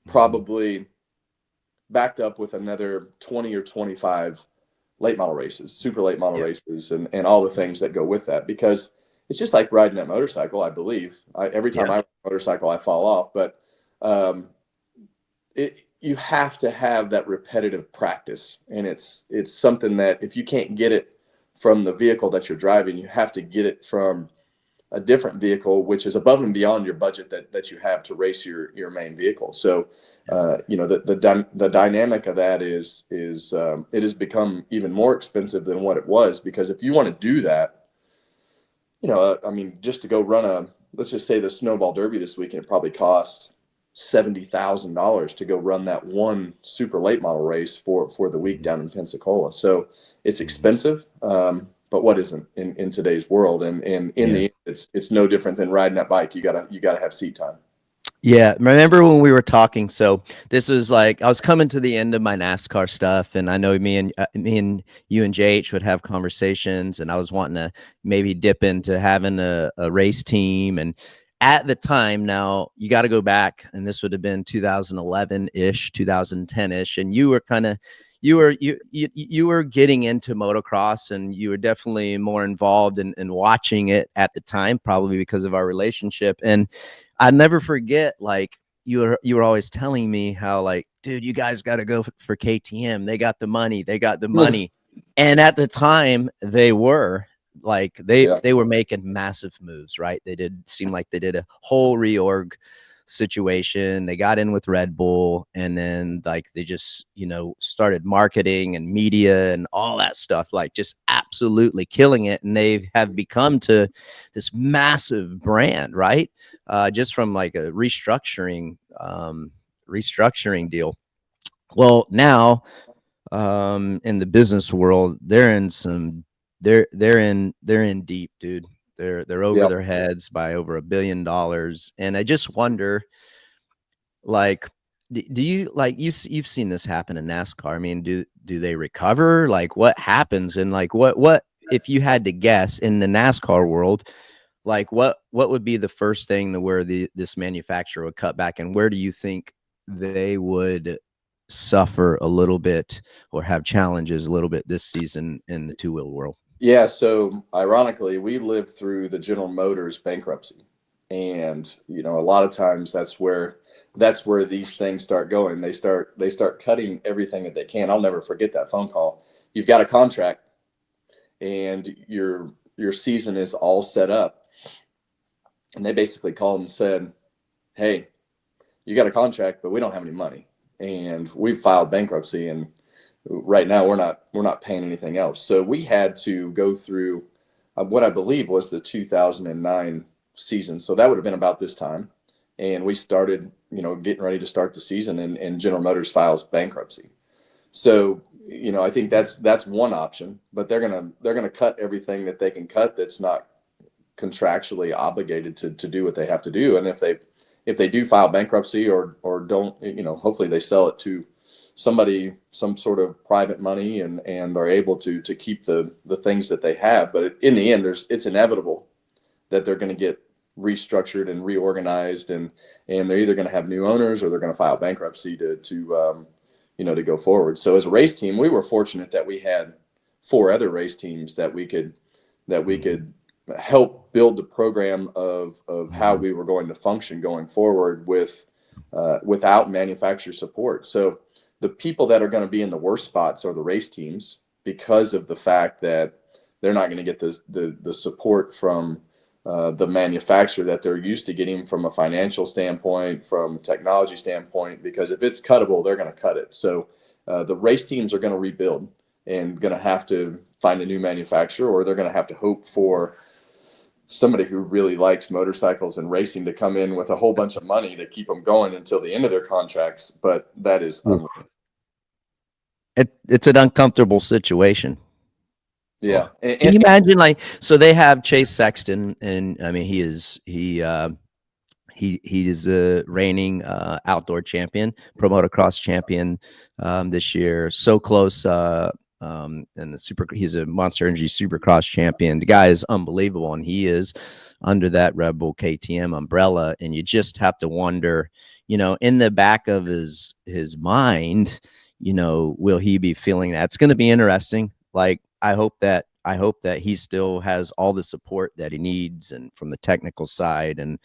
probably backed up with another 20 or 25 late model races, super late model races, and all the things that go with that. Because it's just like riding that motorcycle, I believe. Every time I ride a motorcycle, I fall off. But you have to have that repetitive practice. And it's something that if you can't get it from the vehicle that you're driving, you have to get it from a different vehicle, which is above and beyond your budget that you have to race your main vehicle. So, the dynamic of that is it has become even more expensive than what it was, because if you want to do that, just to go run let's just say the Snowball Derby this weekend, it probably cost $70,000 to go run that one super late model race for the week down in Pensacola. So it's expensive. But what isn't in today's world? And in the end, it's no different than riding that bike. You gotta have seat time. Yeah, remember when we were talking? So this was like I was coming to the end of my NASCAR stuff, and I know me and you and JH would have conversations, and I was wanting to maybe dip into having a race team. And at the time, now you got to go back, and this would have been 2011-ish, 2010-ish, and you were kind of. You were getting into motocross, and you were definitely more involved in watching it at the time, probably because of our relationship. And I never forget, like you were always telling me how, like, dude, you guys got to go for KTM. They got the money. And at the time they were like, they were making massive moves, right? They seem like they did a whole reorg situation. They got in with Red Bull, and then like they just started marketing and media and all that stuff, like just absolutely killing it. And they have become to this massive brand, right? Just from like a restructuring deal. Well, now in the business world, they're in deep, dude. They're over their heads by over $1 billion. And I just wonder, like, do you, like, you've seen this happen in NASCAR? I mean, do they recover? Like, what happens? And like, what if you had to guess in the NASCAR world, like what would be the first thing to where this manufacturer would cut back, and where do you think they would suffer a little bit or have challenges a little bit this season in the two-wheel world? Yeah, so ironically, we lived through the General Motors bankruptcy, and a lot of times that's where these things start going. They start cutting everything that they can. I'll never forget that phone call. You've got a contract, and your season is all set up, and they basically called and said, "Hey, you got a contract, but we don't have any money, and we've filed bankruptcy, and right now we're not paying anything else." So we had to go through what I believe was the 2009 season. So that would have been about this time. And we started, getting ready to start the season, and General Motors files bankruptcy. So, I think that's one option, but they're going to cut everything that they can cut that's not contractually obligated to do what they have to do. And if they do file bankruptcy or don't, hopefully they sell it to somebody, some sort of private money, and are able to keep the things that they have. But in the end, it's inevitable that they're going to get restructured and reorganized, and they're either going to have new owners or they're going to file bankruptcy to go forward. So as a race team, we were fortunate that we had 4 other race teams that we could help build the program of how we were going to function going forward without manufacturer support. So the people that are going to be in the worst spots are the race teams, because of the fact that they're not going to get the support from the manufacturer that they're used to getting from a financial standpoint, from a technology standpoint, because if it's cuttable, they're going to cut it. So the race teams are going to rebuild and going to have to find a new manufacturer, or they're going to have to hope for somebody who really likes motorcycles and racing to come in with a whole bunch of money to keep them going until the end of their contracts. But that is it's an uncomfortable situation. Yeah. Can you imagine, like, so they have Chase Sexton, and I mean, he is a reigning outdoor champion, pro motocross champion this year. So close. And he's a Monster Energy Supercross champion. The guy is unbelievable, and he is under that Red Bull KTM umbrella. And you just have to wonder, in the back of his mind, will he be feeling that? It's going to be interesting. Like, I hope that he still has all the support that he needs, and from the technical side and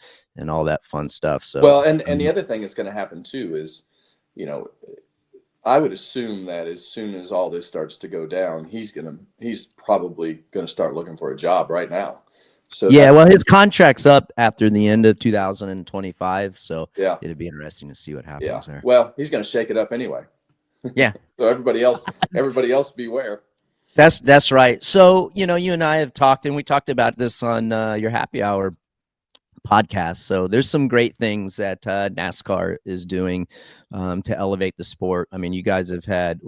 all that fun stuff. So, well, and the other thing that's going to happen too is, I would assume that as soon as all this starts to go down, he's probably going to start looking for a job right now. So yeah, well, his contract's up after the end of 2025. So yeah, it'd be interesting to see what happens there. Well, he's going to shake it up anyway. Yeah. So everybody else beware. That's right. So, you and I have talked, and we talked about this on your happy hour podcast. So there's some great things that NASCAR is doing to elevate the sport. I mean, you guys have had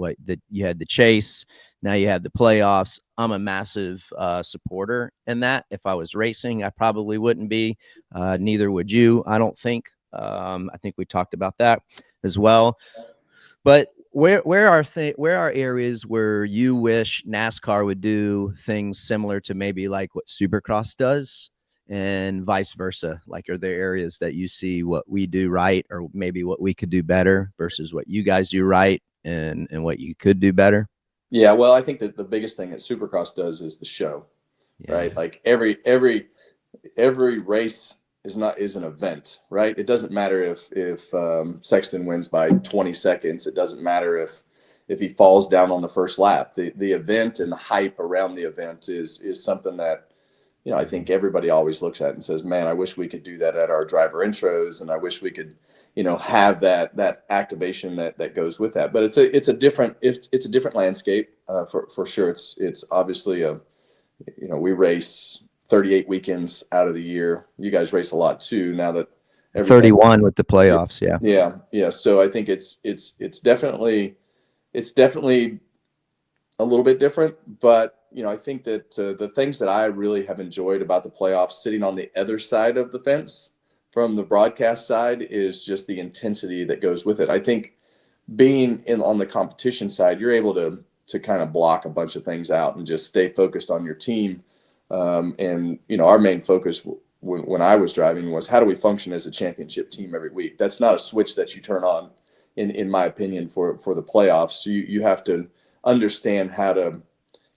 you had the chase, now you had the playoffs. I'm a massive supporter in that. If I was racing, I probably wouldn't be. Neither would you, I don't think. I think we talked about that as well. But where are areas where you wish NASCAR would do things similar to maybe like what Supercross does, and vice versa? Like, are there areas that you see what we do right, or maybe what we could do better versus what you guys do right, and what you could do better? Yeah, well, I think that the biggest thing that Supercross does is the show, right? Like every race is an event, right? It doesn't matter if Sexton wins by 20 seconds. It doesn't matter if he falls down on the first lap. The event and the hype around the event is something that, I think everybody always looks at and says, man, I wish we could do that at our driver intros, and I wish we could, have that activation that goes with that. But it's a different landscape for sure. It's obviously we race 38 weekends out of the year. You guys race a lot too, now that 31 with the playoffs. Yeah. So I think it's definitely a little bit different, but I think that the things that I really have enjoyed about the playoffs, sitting on the other side of the fence from the broadcast side, is just the intensity that goes with it. I think being on the competition side, you're able to kind of block a bunch of things out and just stay focused on your team. And our main focus when I was driving was, how do we function as a championship team every week? That's not a switch that you turn on, in my opinion, for the playoffs. You have to understand how to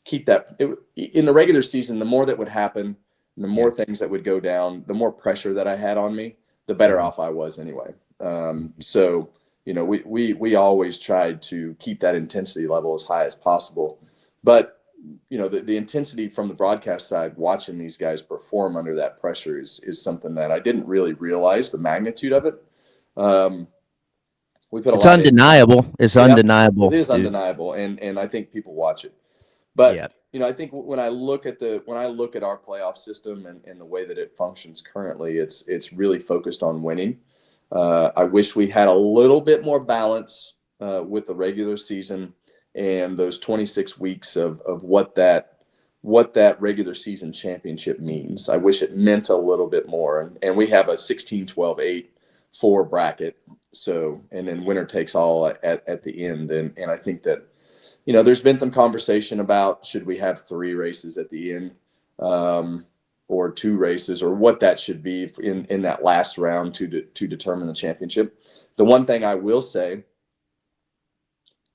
keep that in the regular season. The more that would happen, the more things that would go down, the more pressure that I had on me, the better off I was anyway. So we always tried to keep that intensity level as high as possible. But the intensity from the broadcast side, watching these guys perform under that pressure is something that I didn't really realize the magnitude of it. It's undeniable. It's undeniable. It is undeniable, and I think people watch it. But I think when I look at our playoff system and the way that it functions currently, it's really focused on winning. I wish we had a little bit more balance with the regular season and those 26 weeks of what that regular season championship means. I wish it meant a little bit more. And we have a 16-12-8-4 bracket. So, and then winner takes all at the end. And I think that, there's been some conversation about, should we have 3 races at the end? or 2 races, or what that should be in that last round to determine the championship. The one thing I will say,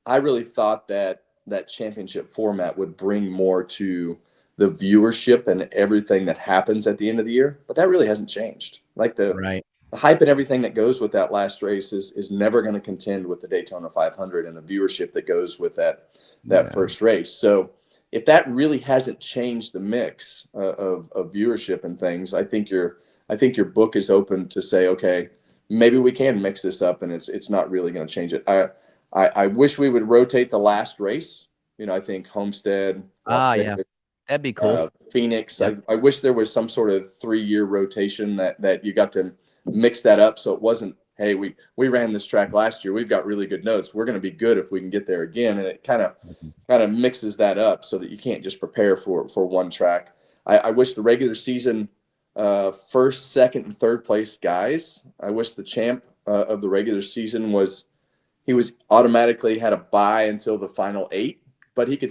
I really thought that championship format would bring more to the viewership and everything that happens at the end of the year, but that really hasn't changed. Like the hype and everything that goes with that last race is never going to contend with the Daytona 500 and the viewership that goes with that first race. So if that really hasn't changed the mix of viewership and things, I think your book is open to say, okay, maybe we can mix this up, and it's not really going to change it. I wish we would rotate the last race. I think Homestead, Las Vegas, that'd be cool. Phoenix. Yep. I wish there was some sort of 3-year rotation that you got to mix that up, so it wasn't, hey, we ran this track last year, we've got really good notes, we're going to be good if we can get there again, and it kind of mixes that up so that you can't just prepare for one track. I wish the regular season first, second, and third place guys, I wish the champ of the regular season was automatically had a bye until the final 8, but he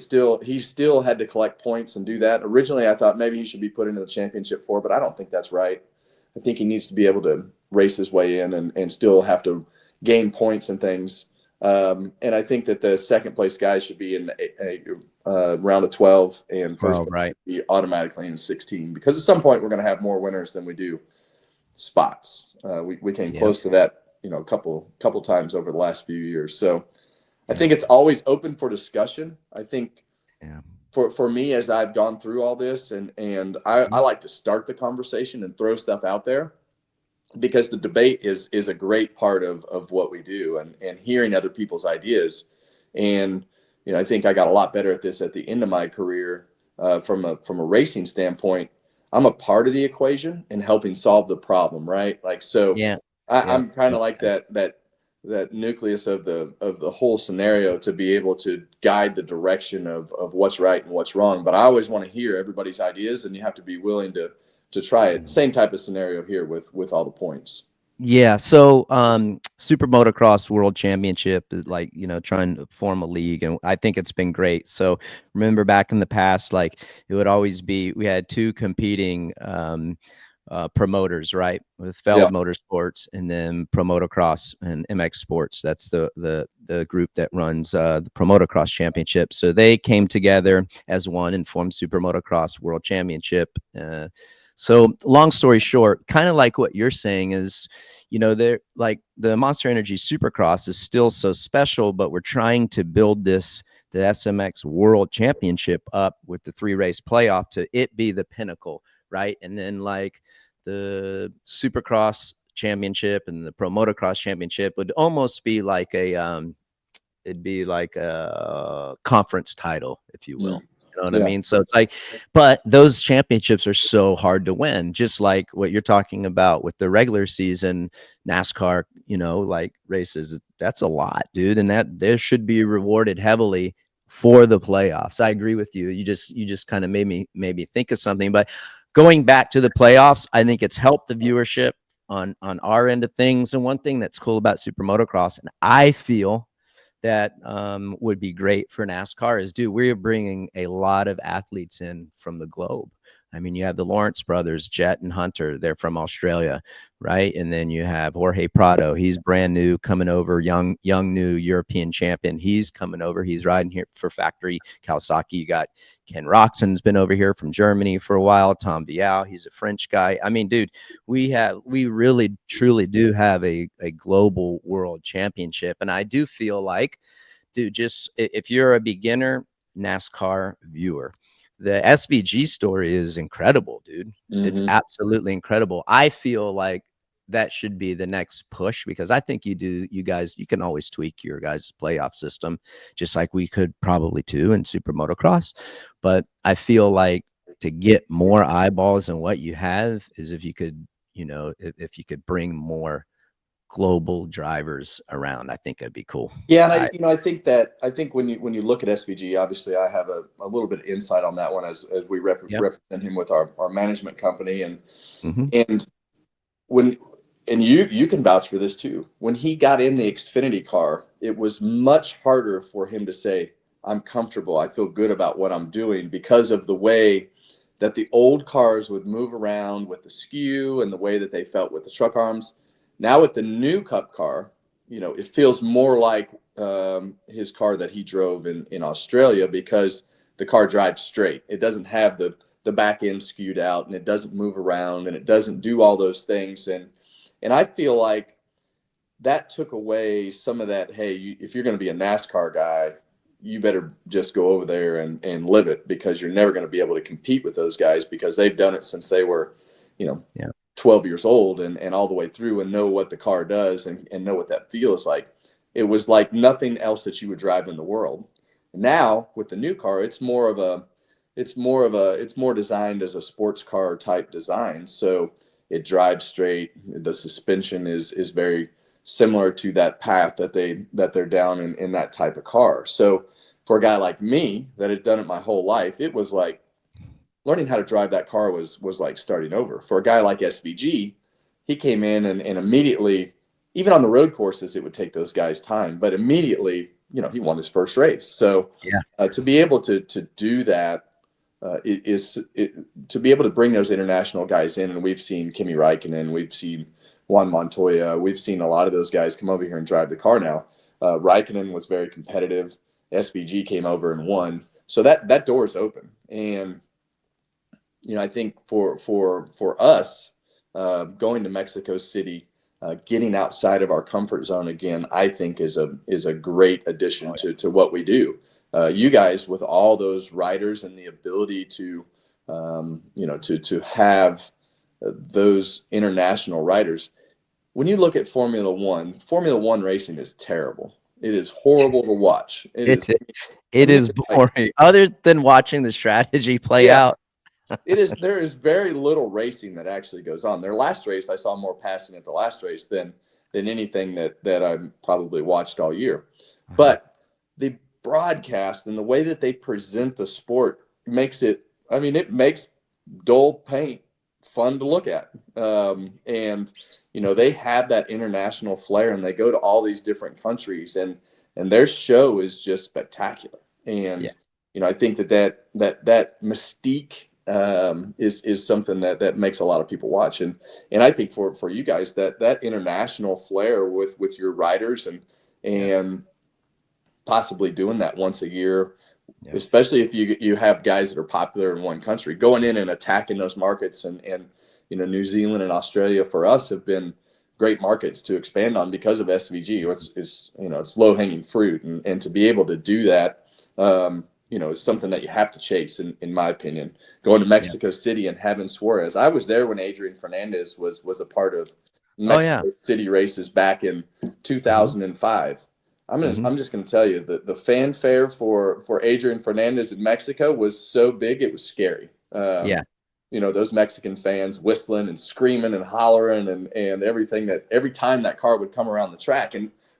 still had to collect points and do that. Originally, I thought maybe he should be put into the championship 4, but I don't think that's right. I think he needs to be able to race his way in and still have to gain points and things. And I think that the second place guys should be in a round of 12, and first place should be automatically in 16, because at some point we're going to have more winners than we do spots. We came close to that, a couple times over the last few years. So I think it's always open for discussion. I think for me, as I've gone through all this, and I like to start the conversation and throw stuff out there, because the debate is a great part of what we do, and hearing other people's ideas. And I think I got a lot better at this at the end of my career. From a racing standpoint, I'm a part of the equation in helping solve the problem, right? Like, so I'm kind of like that nucleus of the whole scenario, to be able to guide the direction of what's right and what's wrong. But I always want to hear everybody's ideas, and you have to be willing to try it. Same type of scenario here with all the points. Yeah. So Super Motocross World Championship is like, trying to form a league, and I think it's been great. So remember back in the past, like, it would always be, we had 2 competing promoters, right, with Feld Motorsports and then Pro Motocross and MX Sports. That's the group that runs the Pro Motocross Championship. So they came together as one and formed Super Motocross World Championship. So long story short, kind of like what you're saying is, they're like, the Monster Energy Supercross is still so special, but we're trying to build the SMX World Championship up with the 3-race playoff to it be the pinnacle, right? And then like the Supercross Championship and the Pro Motocross Championship would almost be like it'd be like a conference title, if you will. You know what I mean? So it's like, but those championships are so hard to win, just like what you're talking about with the regular season NASCAR, like races. That's a lot, dude. And that there should be rewarded heavily for the playoffs. I agree with you. You just kind of made me think of something. But going back to the playoffs, I think it's helped the viewership on our end of things. And one thing that's cool about Super Motocross, and I feel that would be great for NASCAR, is, dude, we're bringing a lot of athletes in from the globe. I mean, you have the Lawrence brothers, Jett and Hunter. They're from Australia, right? And then you have Jorge Prado. He's brand new, coming over, young new European champion. He's coming over. He's riding here for Factory Kawasaki. You got Ken Roxon's been over here from Germany for a while. Tom Vial, he's a French guy. I mean, dude, we really, truly do have a global world championship. And I do feel like, dude, just if you're a beginner NASCAR viewer, the SVG story is incredible, dude. It's absolutely incredible. I feel like that should be the next push, because I think you guys can always tweak your guys' playoff system, just like we could probably too in Super Motocross. But I feel like to get more eyeballs than what you have is if you could, if you could bring more global drivers around. I think that'd be cool. Yeah, and I think when you look at SVG, obviously I have a little bit of insight on that one as we represent him with our management company, and you can vouch for this too. When he got in the Xfinity car, it was much harder for him to say, I'm comfortable, I feel good about what I'm doing, because of the way that the old cars would move around with the skew and the way that they felt with the truck arms. Now with the new Cup car, it feels more like his car that he drove in Australia, because the car drives straight. It doesn't have the back end skewed out, and it doesn't move around, and it doesn't do all those things. And I feel like that took away some of that. Hey, if you're going to be a NASCAR guy, you better just go over there and live it, because you're never going to be able to compete with those guys, because they've done it since they were, 12 years old and all the way through, and know what the car does and know what that feels like. It was like nothing else that you would drive in the world. Now with the new car, it's more designed as a sports car type design. So it drives straight. The suspension is very similar to that path that they're down in that type of car. So for a guy like me that had done it my whole life, it was like learning how to drive that car was like starting over. For a guy like SVG, he came in and immediately, even on the road courses, it would take those guys time, but immediately, he won his first race. So to be able to do that, to be able to bring those international guys in, and we've seen Kimi Räikkönen, we've seen Juan Montoya, we've seen a lot of those guys come over here and drive the car now. Räikkönen was very competitive. SVG came over and won. So that door is open. And, I think for us, going to Mexico City, getting outside of our comfort zone again, I think is a great addition to what we do. You guys, with all those riders and the ability to have those international riders. When you look at Formula One racing is terrible. It is horrible to watch. It is boring. Other than watching the strategy play out. There is very little racing that actually goes on. Their last race, I saw more passing at the last race than anything that I've probably watched all year. But the broadcast and the way that they present the sport makes it makes dull paint fun to look at. And they have that international flair, and they go to all these different countries, and their show is just spectacular. And I think that mystique is something that makes a lot of people watch. And I think for you guys, that international flair with your riders and possibly doing that once a year, especially if you have guys that are popular in one country, going in and attacking those markets, and New Zealand and Australia for us have been great markets to expand on because of SVG. It's low hanging fruit, and to be able to do that, is something that you have to chase, in my opinion. Going to Mexico City and having Suarez. I was there when Adrian Fernandez was a part of Mexico City races back in 2005. I'm just going to tell you that the fanfare for Adrian Fernandez in Mexico was so big, it was scary. Those Mexican fans whistling and screaming and hollering and everything, that every time that car would come around the track.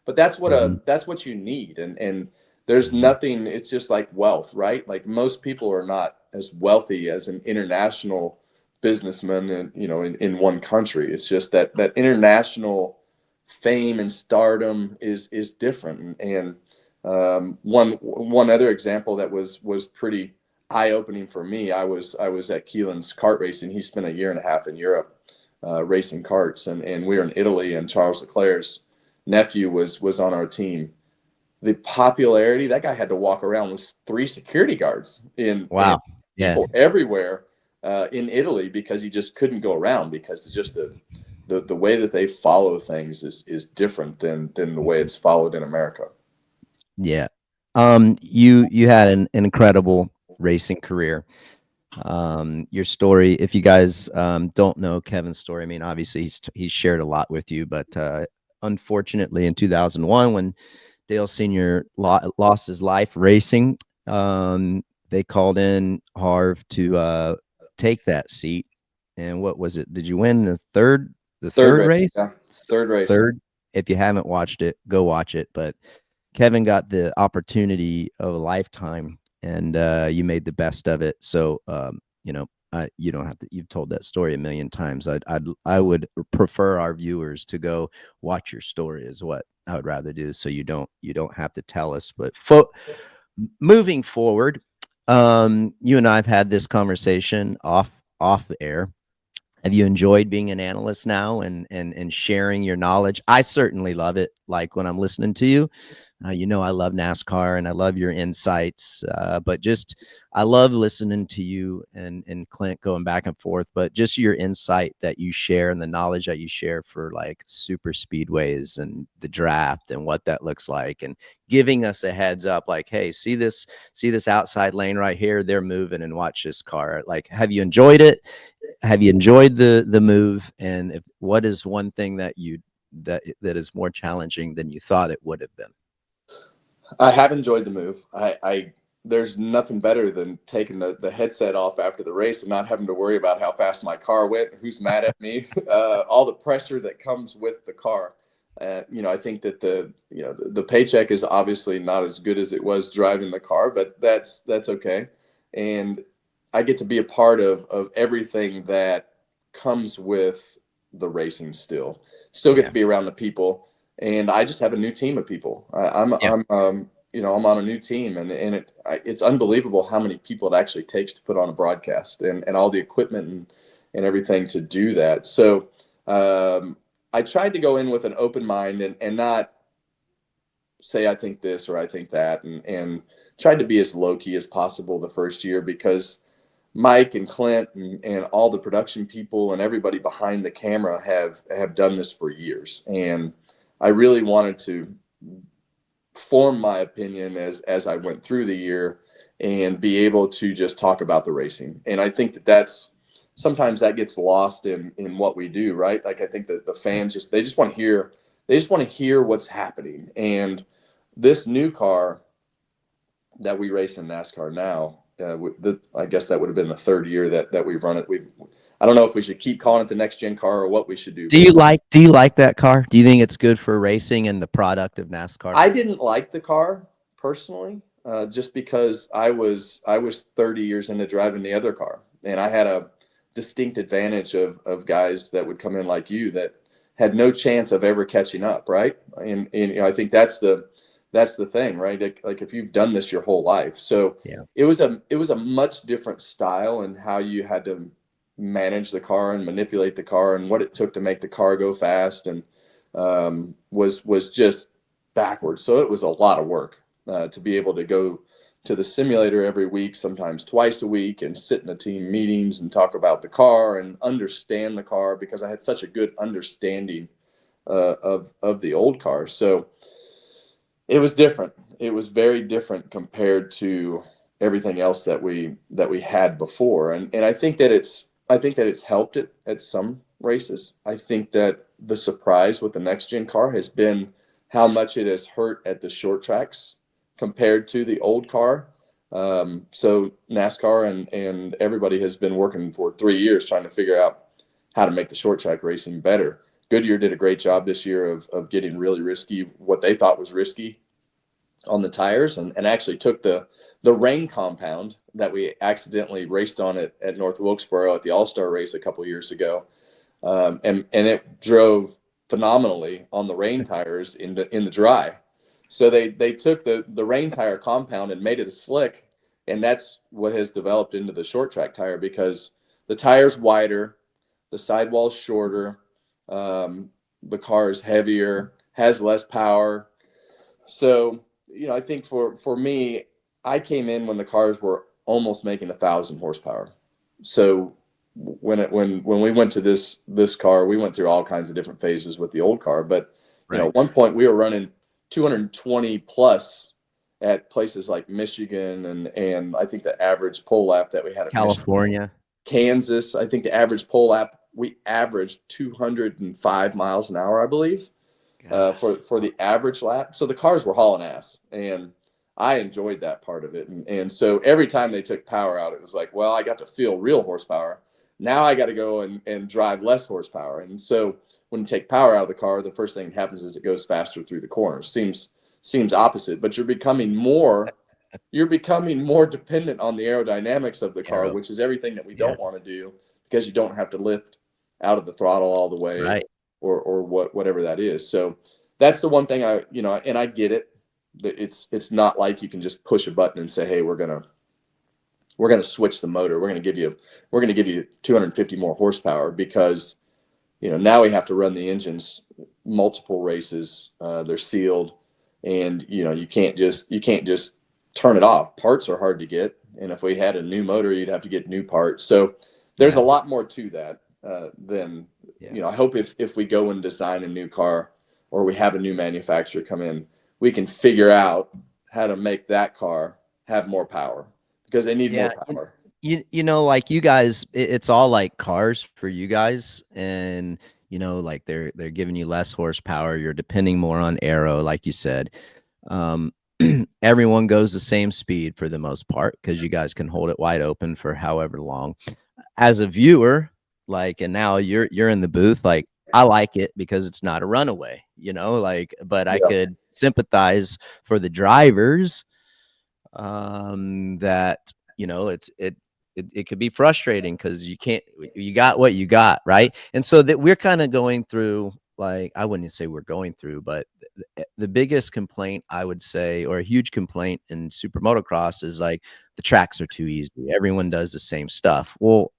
But that's what you need. And there's nothing, it's just like wealth, right? Like most people are not as wealthy as an international businessman in one country. It's just that international fame and stardom is different. And one other example that was pretty eye-opening for me, I was at Keelan's kart racing. He spent 1.5 years in Europe racing karts, and we were in Italy, and Charles Leclerc's nephew was on our team. The popularity, that guy had to walk around with 3 security guards people everywhere in Italy, because he just couldn't go around, because it's just the way that they follow things is different than the way it's followed in America. Yeah. You had an incredible racing career. Your story, if you guys don't know Kevin's story, obviously he's shared a lot with you, but unfortunately in 2001, when Dale Sr. lost his life racing, they called in Harv to take that seat. And what was it? Did you win the third race? Yeah, third race. If you haven't watched it, go watch it. But Kevin got the opportunity of a lifetime, and you made the best of it. So, you don't have to. You've told that story a million times. I would prefer our viewers to go watch your story, is what I would rather do. So you don't have to tell us. But moving forward, You and I have had this conversation off the air. Have you enjoyed being an analyst now and sharing your knowledge? I certainly love it. Like when I'm listening to you, I love NASCAR and I love your insights. But just I love listening to you and Clint going back and forth. But just your insight that you share and the knowledge that you share for like super speedways and the draft and what that looks like, and giving us a heads up, like, hey, see this outside lane right here? They're moving, and watch this car. Like, have you enjoyed it? Have you enjoyed the move? And what is one thing that is more challenging than you thought it would have been? I have enjoyed the move. There's nothing better than taking the headset off after the race and not having to worry about how fast my car went, who's mad at me, all the pressure that comes with the car. I think that the paycheck is obviously not as good as it was driving the car, but that's okay. And I get to be a part of everything that comes with the racing still get to be around the people. And I just have a new team of people. I'm on a new team, and it's unbelievable how many people it actually takes to put on a broadcast and all the equipment and everything to do that. So I tried to go in with an open mind and not say I think this or I think that, and tried to be as low key as possible the first year, because Mike and Clint and all the production people and everybody behind the camera have done this for years. And I really wanted to form my opinion as I went through the year and be able to just talk about the racing. And I think that's sometimes that gets lost in what we do, right? Like, I think that the fans they just want to hear what's happening. And this new car that we race in NASCAR now, I guess that would have been the third year that we've run it. I don't know if we should keep calling it the next gen car or what we should do. Do you like that car? Do you think it's good for racing and the product of NASCAR? I didn't like the car personally, just because I was 30 years into driving the other car, and I had a distinct advantage of guys that would come in like you that had no chance of ever catching up, right? And I think that's the thing, right? Like if you've done this your whole life. So yeah. It was a much different style and how you had to manage the car and manipulate the car and what it took to make the car go fast, and was just backwards. So it was a lot of work to be able to go to the simulator every week, sometimes twice a week, and sit in the team meetings and talk about the car and understand the car, because I had such a good understanding of the old car. So it was different. It was very different compared to everything else that we had before. And I think that it's helped it at some races. I think that the surprise with the next gen car has been how much it has hurt at the short tracks compared to the old car. So NASCAR and everybody has been working for 3 years trying to figure out how to make the short track racing better. Goodyear did a great job this year of getting really risky, what they thought was risky, on the tires, and actually took the rain compound that we accidentally raced on at North Wilkesboro at the All-Star race a couple years ago, and it drove phenomenally on the rain tires in the dry. So they took the rain tire compound and made it a slick, and that's what has developed into the short track tire, because the tire's wider, the sidewall's shorter, the car is heavier, has less power. So, I think for me, I came in when the cars were almost making 1,000 horsepower. So when we went to this car, we went through all kinds of different phases with the old car. But at one point we were running 220 plus at places like Michigan, and I think the average pole lap that we had at California, Michigan, Kansas, I think the average pole lap we averaged 205 miles an hour, I believe, for the average lap. So the cars were hauling ass, and I enjoyed that part of it. And so every time they took power out, it was like, well, I got to feel real horsepower. Now I got to go and drive less horsepower. And so when you take power out of the car, the first thing that happens is it goes faster through the corners. Seems opposite, but you're becoming more dependent on the aerodynamics of the car, which is everything that we don't want to do, because you don't have to lift out of the throttle all the way, right, or whatever that is. So that's the one thing and I get it. It's not like you can just push a button and say, hey, we're gonna we're going to switch the motor. We're going to give you 250 more horsepower because, now we have to run the engines multiple races. They're sealed, and you can't just turn it off. Parts are hard to get, and if we had a new motor, you'd have to get new parts. So there's a lot more to that than I hope if we go and design a new car or we have a new manufacturer come in, we can figure out how to make that car have more power because they need more power. Like you guys, it's all like cars for you guys, and like they're giving you less horsepower. You're depending more on aero, like you said. Everyone goes the same speed for the most part because you guys can hold it wide open for however long. As a viewer, and now you're in the booth, I like it because it's not a runaway, but I could sympathize for the drivers that it could be frustrating because you got what you got, right? And so that we're kind of going through, I wouldn't say we're going through, but the biggest complaint I would say, or a huge complaint in SuperMotocross, is the tracks are too easy. Everyone does the same stuff. Well,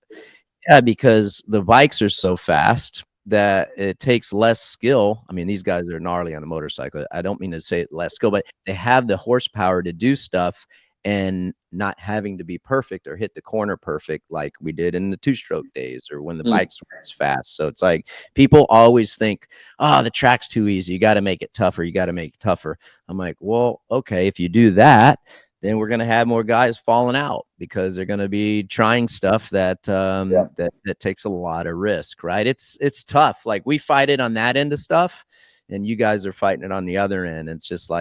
yeah, because the bikes are so fast that it takes less skill. I mean, these guys are gnarly on a motorcycle. I don't mean to say less skill, but they have the horsepower to do stuff and not having to be perfect or hit the corner perfect like we did in the two-stroke days or when the bikes were as fast. So it's people always think, the track's too easy. You got to make it tougher. You got to make it tougher. I'm like, well, okay, if you do that, then we're going to have more guys falling out because they're going to be trying stuff that that takes a lot of risk, right? It's tough. We fight it on that end of stuff, and you guys are fighting it on the other end. It's just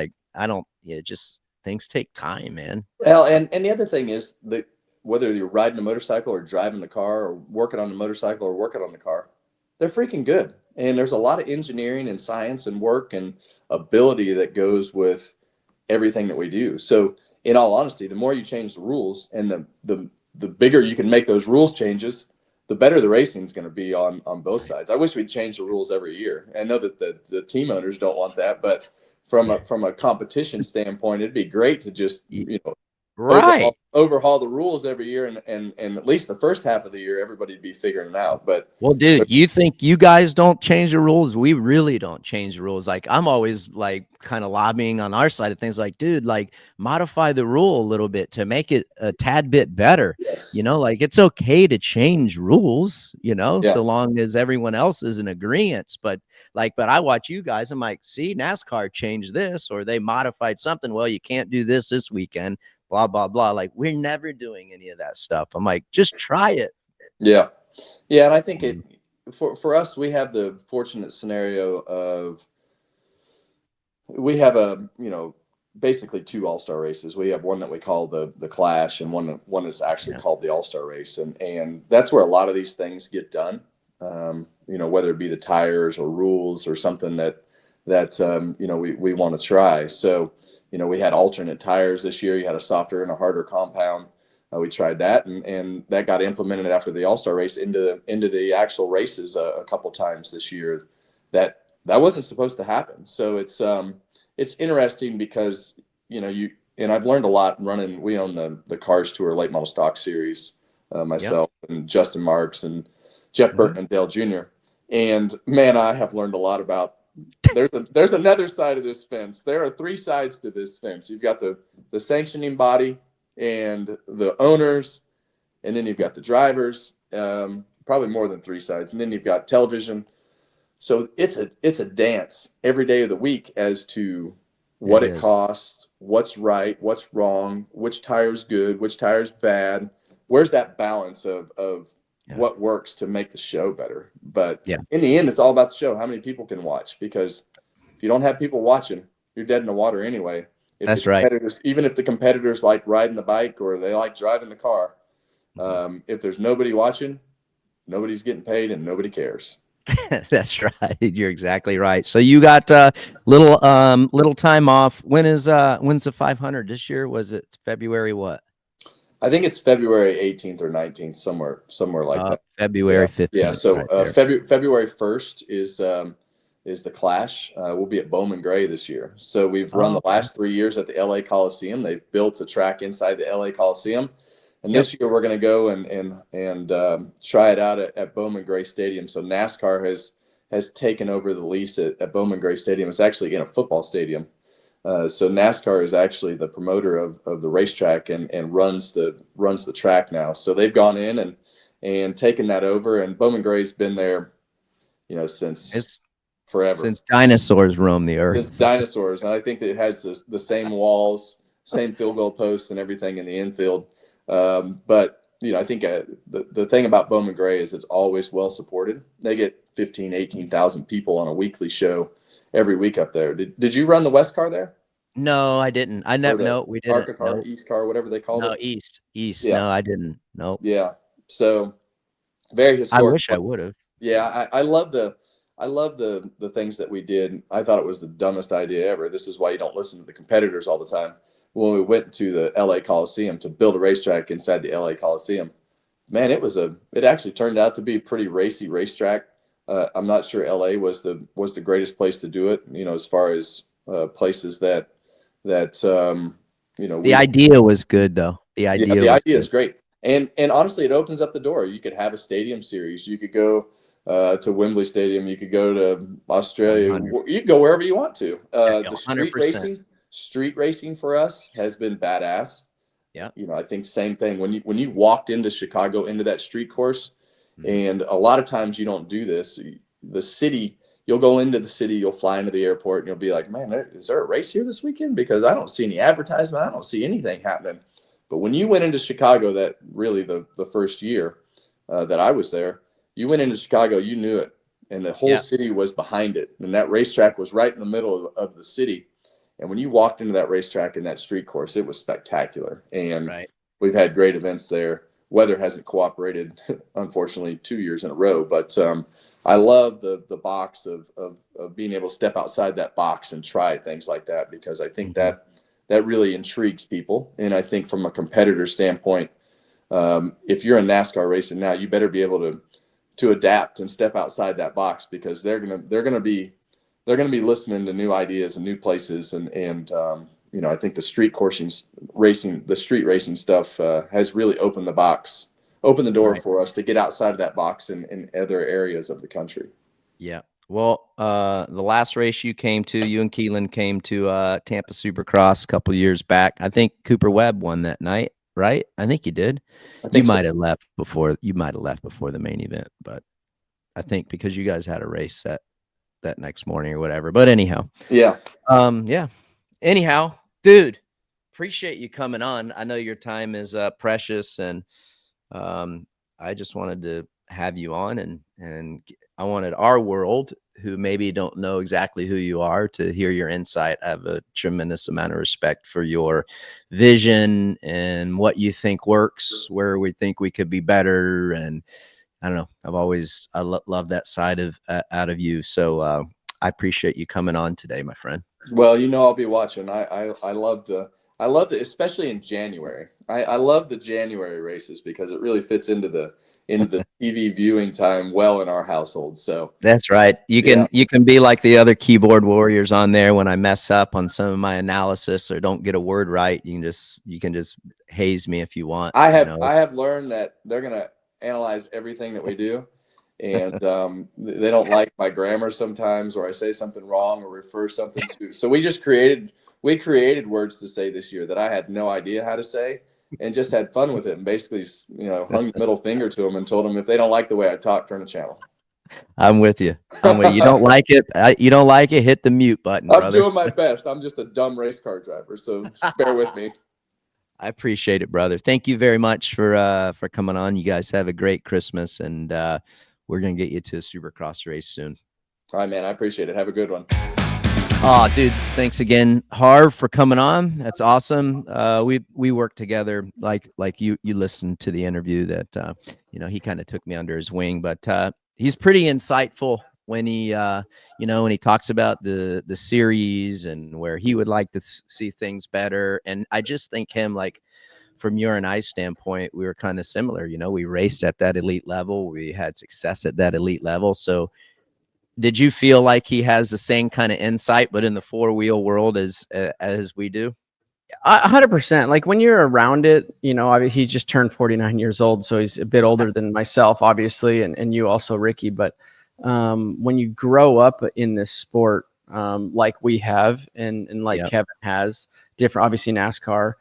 things take time, man. Well, and the other thing is that whether you're riding a motorcycle or driving the car or working on the motorcycle or working on the car, they're freaking good. And there's a lot of engineering and science and work and ability that goes with everything that we do. So in all honesty, the more you change the rules and the bigger you can make those rules changes, the better the racing is going to be on both sides. I wish we'd change the rules every year. I know that the team owners don't want that, but from a competition standpoint, it'd be great to just overhaul the rules every year, and at least the first half of the year everybody'd be figuring it out. But dude, you think you guys don't change the rules? We really don't change the rules. I'm always kind of lobbying on our side of things, dude, modify the rule a little bit to make it a tad bit better. Yes. It's okay to change rules, so long as everyone else is in agreement. But I watch you guys, I'm like, see, NASCAR changed this, or they modified something. Well, you can't do this weekend, blah, blah, blah. We're never doing any of that stuff. I'm like, just try it. Yeah. Yeah. And I think for us, we have the fortunate scenario of, we have basically two all-star races. We have one that we call the Clash, and one is actually called the All-Star Race. And that's where a lot of these things get done. Whether it be the tires or rules or something that we want to try. So, we had alternate tires this year. You had a softer and a harder compound. We tried that, and that got implemented after the All-Star Race into the actual races a couple times this year. That wasn't supposed to happen. So it's interesting because and I've learned a lot running. We own the Cars Tour Late Model Stock Series, myself and Justin Marks and Jeff Burton and Dale Jr. And man, I have learned a lot about. There's another side of this fence. There are three sides to this fence. You've got the sanctioning body and the owners, and then you've got the drivers. Probably more than three sides, and then you've got television. So it's a dance every day of the week as to what it costs, what's right, what's wrong, which tire's good, which tire's bad. Where's that balance of what works to make the show better? But in the end, it's all about the show. How many people can watch? Because if you don't have people watching, you're dead in the water anyway. That's right. Even if the competitors like riding the bike or they like driving the car, if there's nobody watching, nobody's getting paid and nobody cares. That's right. You're exactly right. So you got little time off. When's the 500 this year? Was it February what? I think it's February 18th or 19th, somewhere like that. February 15th. Yeah. So February 1st is the Clash. We'll be at Bowman Gray this year. So we've run the last 3 years at the LA Coliseum. They've built a track inside the LA Coliseum. And this year we're going to go and try it out at Bowman Gray Stadium. So NASCAR has taken over the lease at Bowman Gray Stadium. It's actually in a football stadium. So NASCAR is actually the promoter of the racetrack and runs the track now. So they've gone in and taken that over. And Bowman Gray's been there, since forever. Since dinosaurs roamed the earth. Since dinosaurs. And I think that it has the same walls, same field goal posts and everything in the infield. But I think the thing about Bowman Gray is it's always well supported. They get 18,000 people on a weekly show every week up there. Did you run the West car there? No, I didn't. I never. No, we didn't. ARCA car, East car, whatever they called it. No, East. Yeah. No, I didn't. No. Yeah. So very historic. I wish I would have. Yeah, I love the things that we did. I thought it was the dumbest idea ever. This is why you don't listen to the competitors all the time. When we went to the LA Coliseum to build a racetrack inside the LA Coliseum, man, it actually turned out to be a pretty racy racetrack. I'm not sure LA was the greatest place to do it, as far as places that the idea was good though. The idea is great. And honestly, it opens up the door. You could have a stadium series. You could go to Wembley Stadium. You could go to Australia. 100. You could go wherever you want to. The street racing for us has been badass. Yeah. I think same thing when you walked into Chicago into that street course, and a lot of times you don't do this. The city, you'll go into the city, you'll fly into the airport, and you'll be like, man, is there a race here this weekend? Because I don't see any advertisement. I don't see anything happening. But when you went into Chicago, that really the first year that I was there, you went into Chicago, you knew it, and the whole city was behind it, and that racetrack was right in the middle of the city. And when you walked into that racetrack and that street course, it was spectacular. And we've had great events there. Weather hasn't cooperated, unfortunately, 2 years in a row. But I love the box of being able to step outside that box and try things like that, because I think that really intrigues people. And I think from a competitor standpoint, if you're in NASCAR racing now, you better be able to adapt and step outside that box, because they're gonna be listening to new ideas and new places. And I think the street racing stuff has really opened the door for us to get outside of that box in other areas of the country. Yeah. Well, the last race you and Keelan came to Tampa Supercross a couple of years back. I think Cooper Webb won that night, right? I think you did. You might have left before the main event, but I think because you guys had a race that next morning or whatever. But anyhow. Yeah. Anyhow, dude, appreciate you coming on. I know your time is precious, and I just wanted to have you on, and I wanted our world, who maybe don't know exactly who you are, to hear your insight. I have a tremendous amount of respect for your vision and what you think works, where we think we could be better. And I don't know, I love that side out of you. So I appreciate you coming on today, my friend. Well, I'll be watching. I love the, especially in January. I love the January races because it really fits into the TV viewing time well in our household. So that's right. You can be like the other keyboard warriors on there. When I mess up on some of my analysis or don't get a word right, you can just haze me if you want. I have learned that they're gonna analyze everything that we do, and they don't like my grammar sometimes, or I say something wrong or refer something to. So we created words to say this year that I had no idea how to say, and just had fun with it, and basically, hung the middle finger to them and told them if they don't like the way I talk, turn the channel. I'm with you. You don't like it. You don't like it. Hit the mute button. I'm brother. doing my best. I'm just a dumb race car driver, so bear with me. I appreciate it, brother. Thank you very much for coming on. You guys have a great Christmas, and we're gonna get you to a Supercross race soon. All right, man. I appreciate it. Have a good one. Oh, dude, thanks again, Harv, for coming on. That's awesome. We worked together, like you listened to the interview that he kind of took me under his wing, but he's pretty insightful when he when he talks about the series and where he would like to see things better. And I just think him, like, from your and I's standpoint, we were kind of similar. We raced at that elite level. We had success at that elite level. So did you feel like he has the same kind of insight, but in the four-wheel world as we do? 100%. Like when you're around it, he just turned 49 years old, so he's a bit older than myself, obviously, and you also, Ricky. But when you grow up in this sport, like we have, and like Kevin has, different, obviously NASCAR,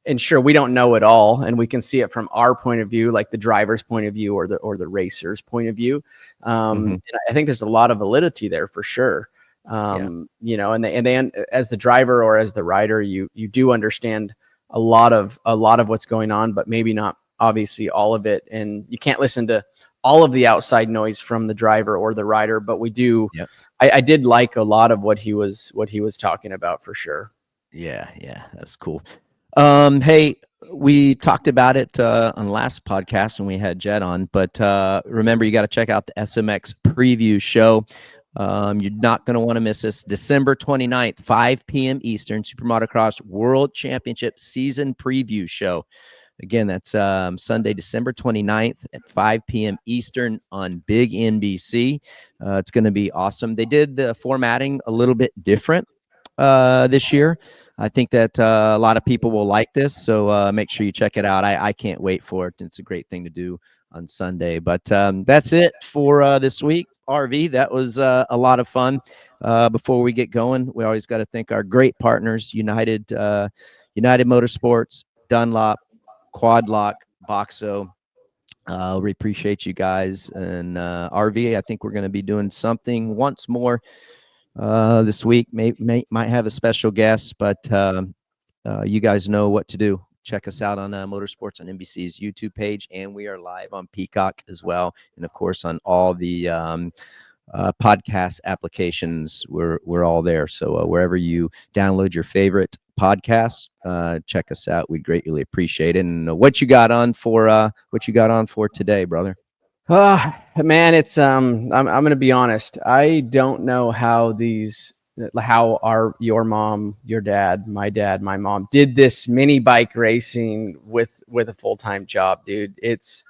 and sure, we don't know it all, and we can see it from our point of view, like the driver's point of view or the racer's point of view. And I think there's a lot of validity there for sure. And they as the driver or as the rider, you do understand a lot of what's going on, but maybe not obviously all of it. And you can't listen to all of the outside noise from the driver or the rider, but we do. Yep. I did like a lot of what he was talking about for sure. Yeah. That's cool. Hey, we talked about it on the last podcast when we had Jett on, but remember, you got to check out the SMX preview show. You're not going to want to miss this. December 29th, 5 p.m. Eastern, SuperMotocross World Championship Season Preview Show. Again, that's Sunday, December 29th at 5 p.m. Eastern on Big NBC. It's going to be awesome. They did the formatting a little bit different this year. I think that a lot of people will like this, so make sure you check it out. I can't wait for it. It's a great thing to do on Sunday. But that's it for this week. RV, that was a lot of fun. Before we get going, we always got to thank our great partners: United Motorsports, Dunlop, Quad Lock, Boxo. We appreciate you guys. And RV, I think we're going to be doing something once more this week. Might have a special guest, but you guys know what to do. Check us out on Motorsports on NBC's YouTube page, and we are live on Peacock as well, and of course on all the podcast applications. We're all there. So wherever you download your favorite podcasts, check us out. We'd greatly appreciate it. And what you got on for today, brother? Man, it's I'm going to be honest. I don't know how your mom, your dad, my mom did this mini bike racing with a full-time job, dude. It's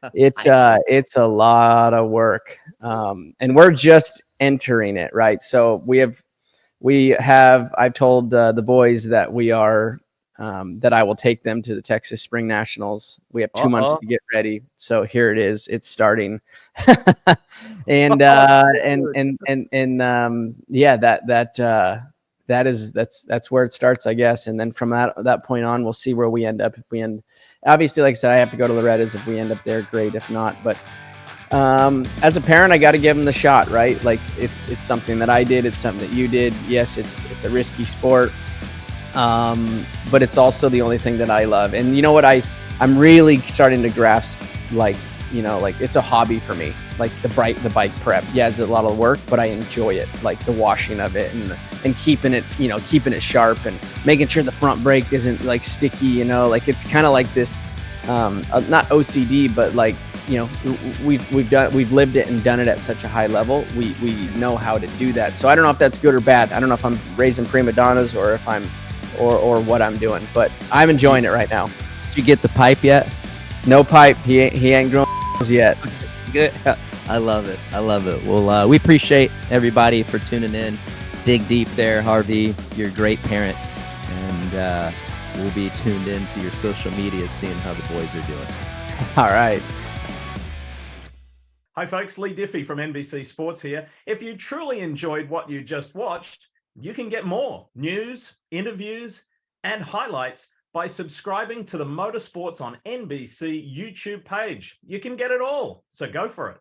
a lot of work. And we're just entering it, right? So I've told the boys that we are that I will take them to the Texas Spring Nationals. We have 2 months to get ready. So here it is. It's starting. And that's where it starts, I guess. And then from that point on, we'll see where we end up. Obviously, like I said, I have to go to Loretta's. If we end up there, great. If not, but as a parent, I got to give them the shot, right? Like it's something that I did. It's something that you did. Yes, it's a risky sport. But it's also the only thing that I love. And you know what? I'm really starting to grasp, like it's a hobby for me. Like the bike prep. Yeah, it's a lot of work, but I enjoy it. Like the washing of it and keeping it sharp and making sure the front brake isn't like sticky, like it's kind of like this, not OCD, but like, we've lived it and done it at such a high level. We know how to do that. So I don't know if that's good or bad. I don't know if I'm raising prima donnas or if I'm, or what I'm doing, but I'm enjoying it right now. Did you get the pipe yet? No pipe. He ain't grown yet. Good. I love it. Well, we appreciate everybody for tuning in. Dig deep there, Harvey. You're a great parent, and we'll be tuned into your social media, seeing how the boys are doing. All right. Hi, folks. Lee Diffie from NBC Sports here. If you truly enjoyed what you just watched, you can get more news, interviews, and highlights by subscribing to the Motorsports on NBC YouTube page. You can get it all, so go for it.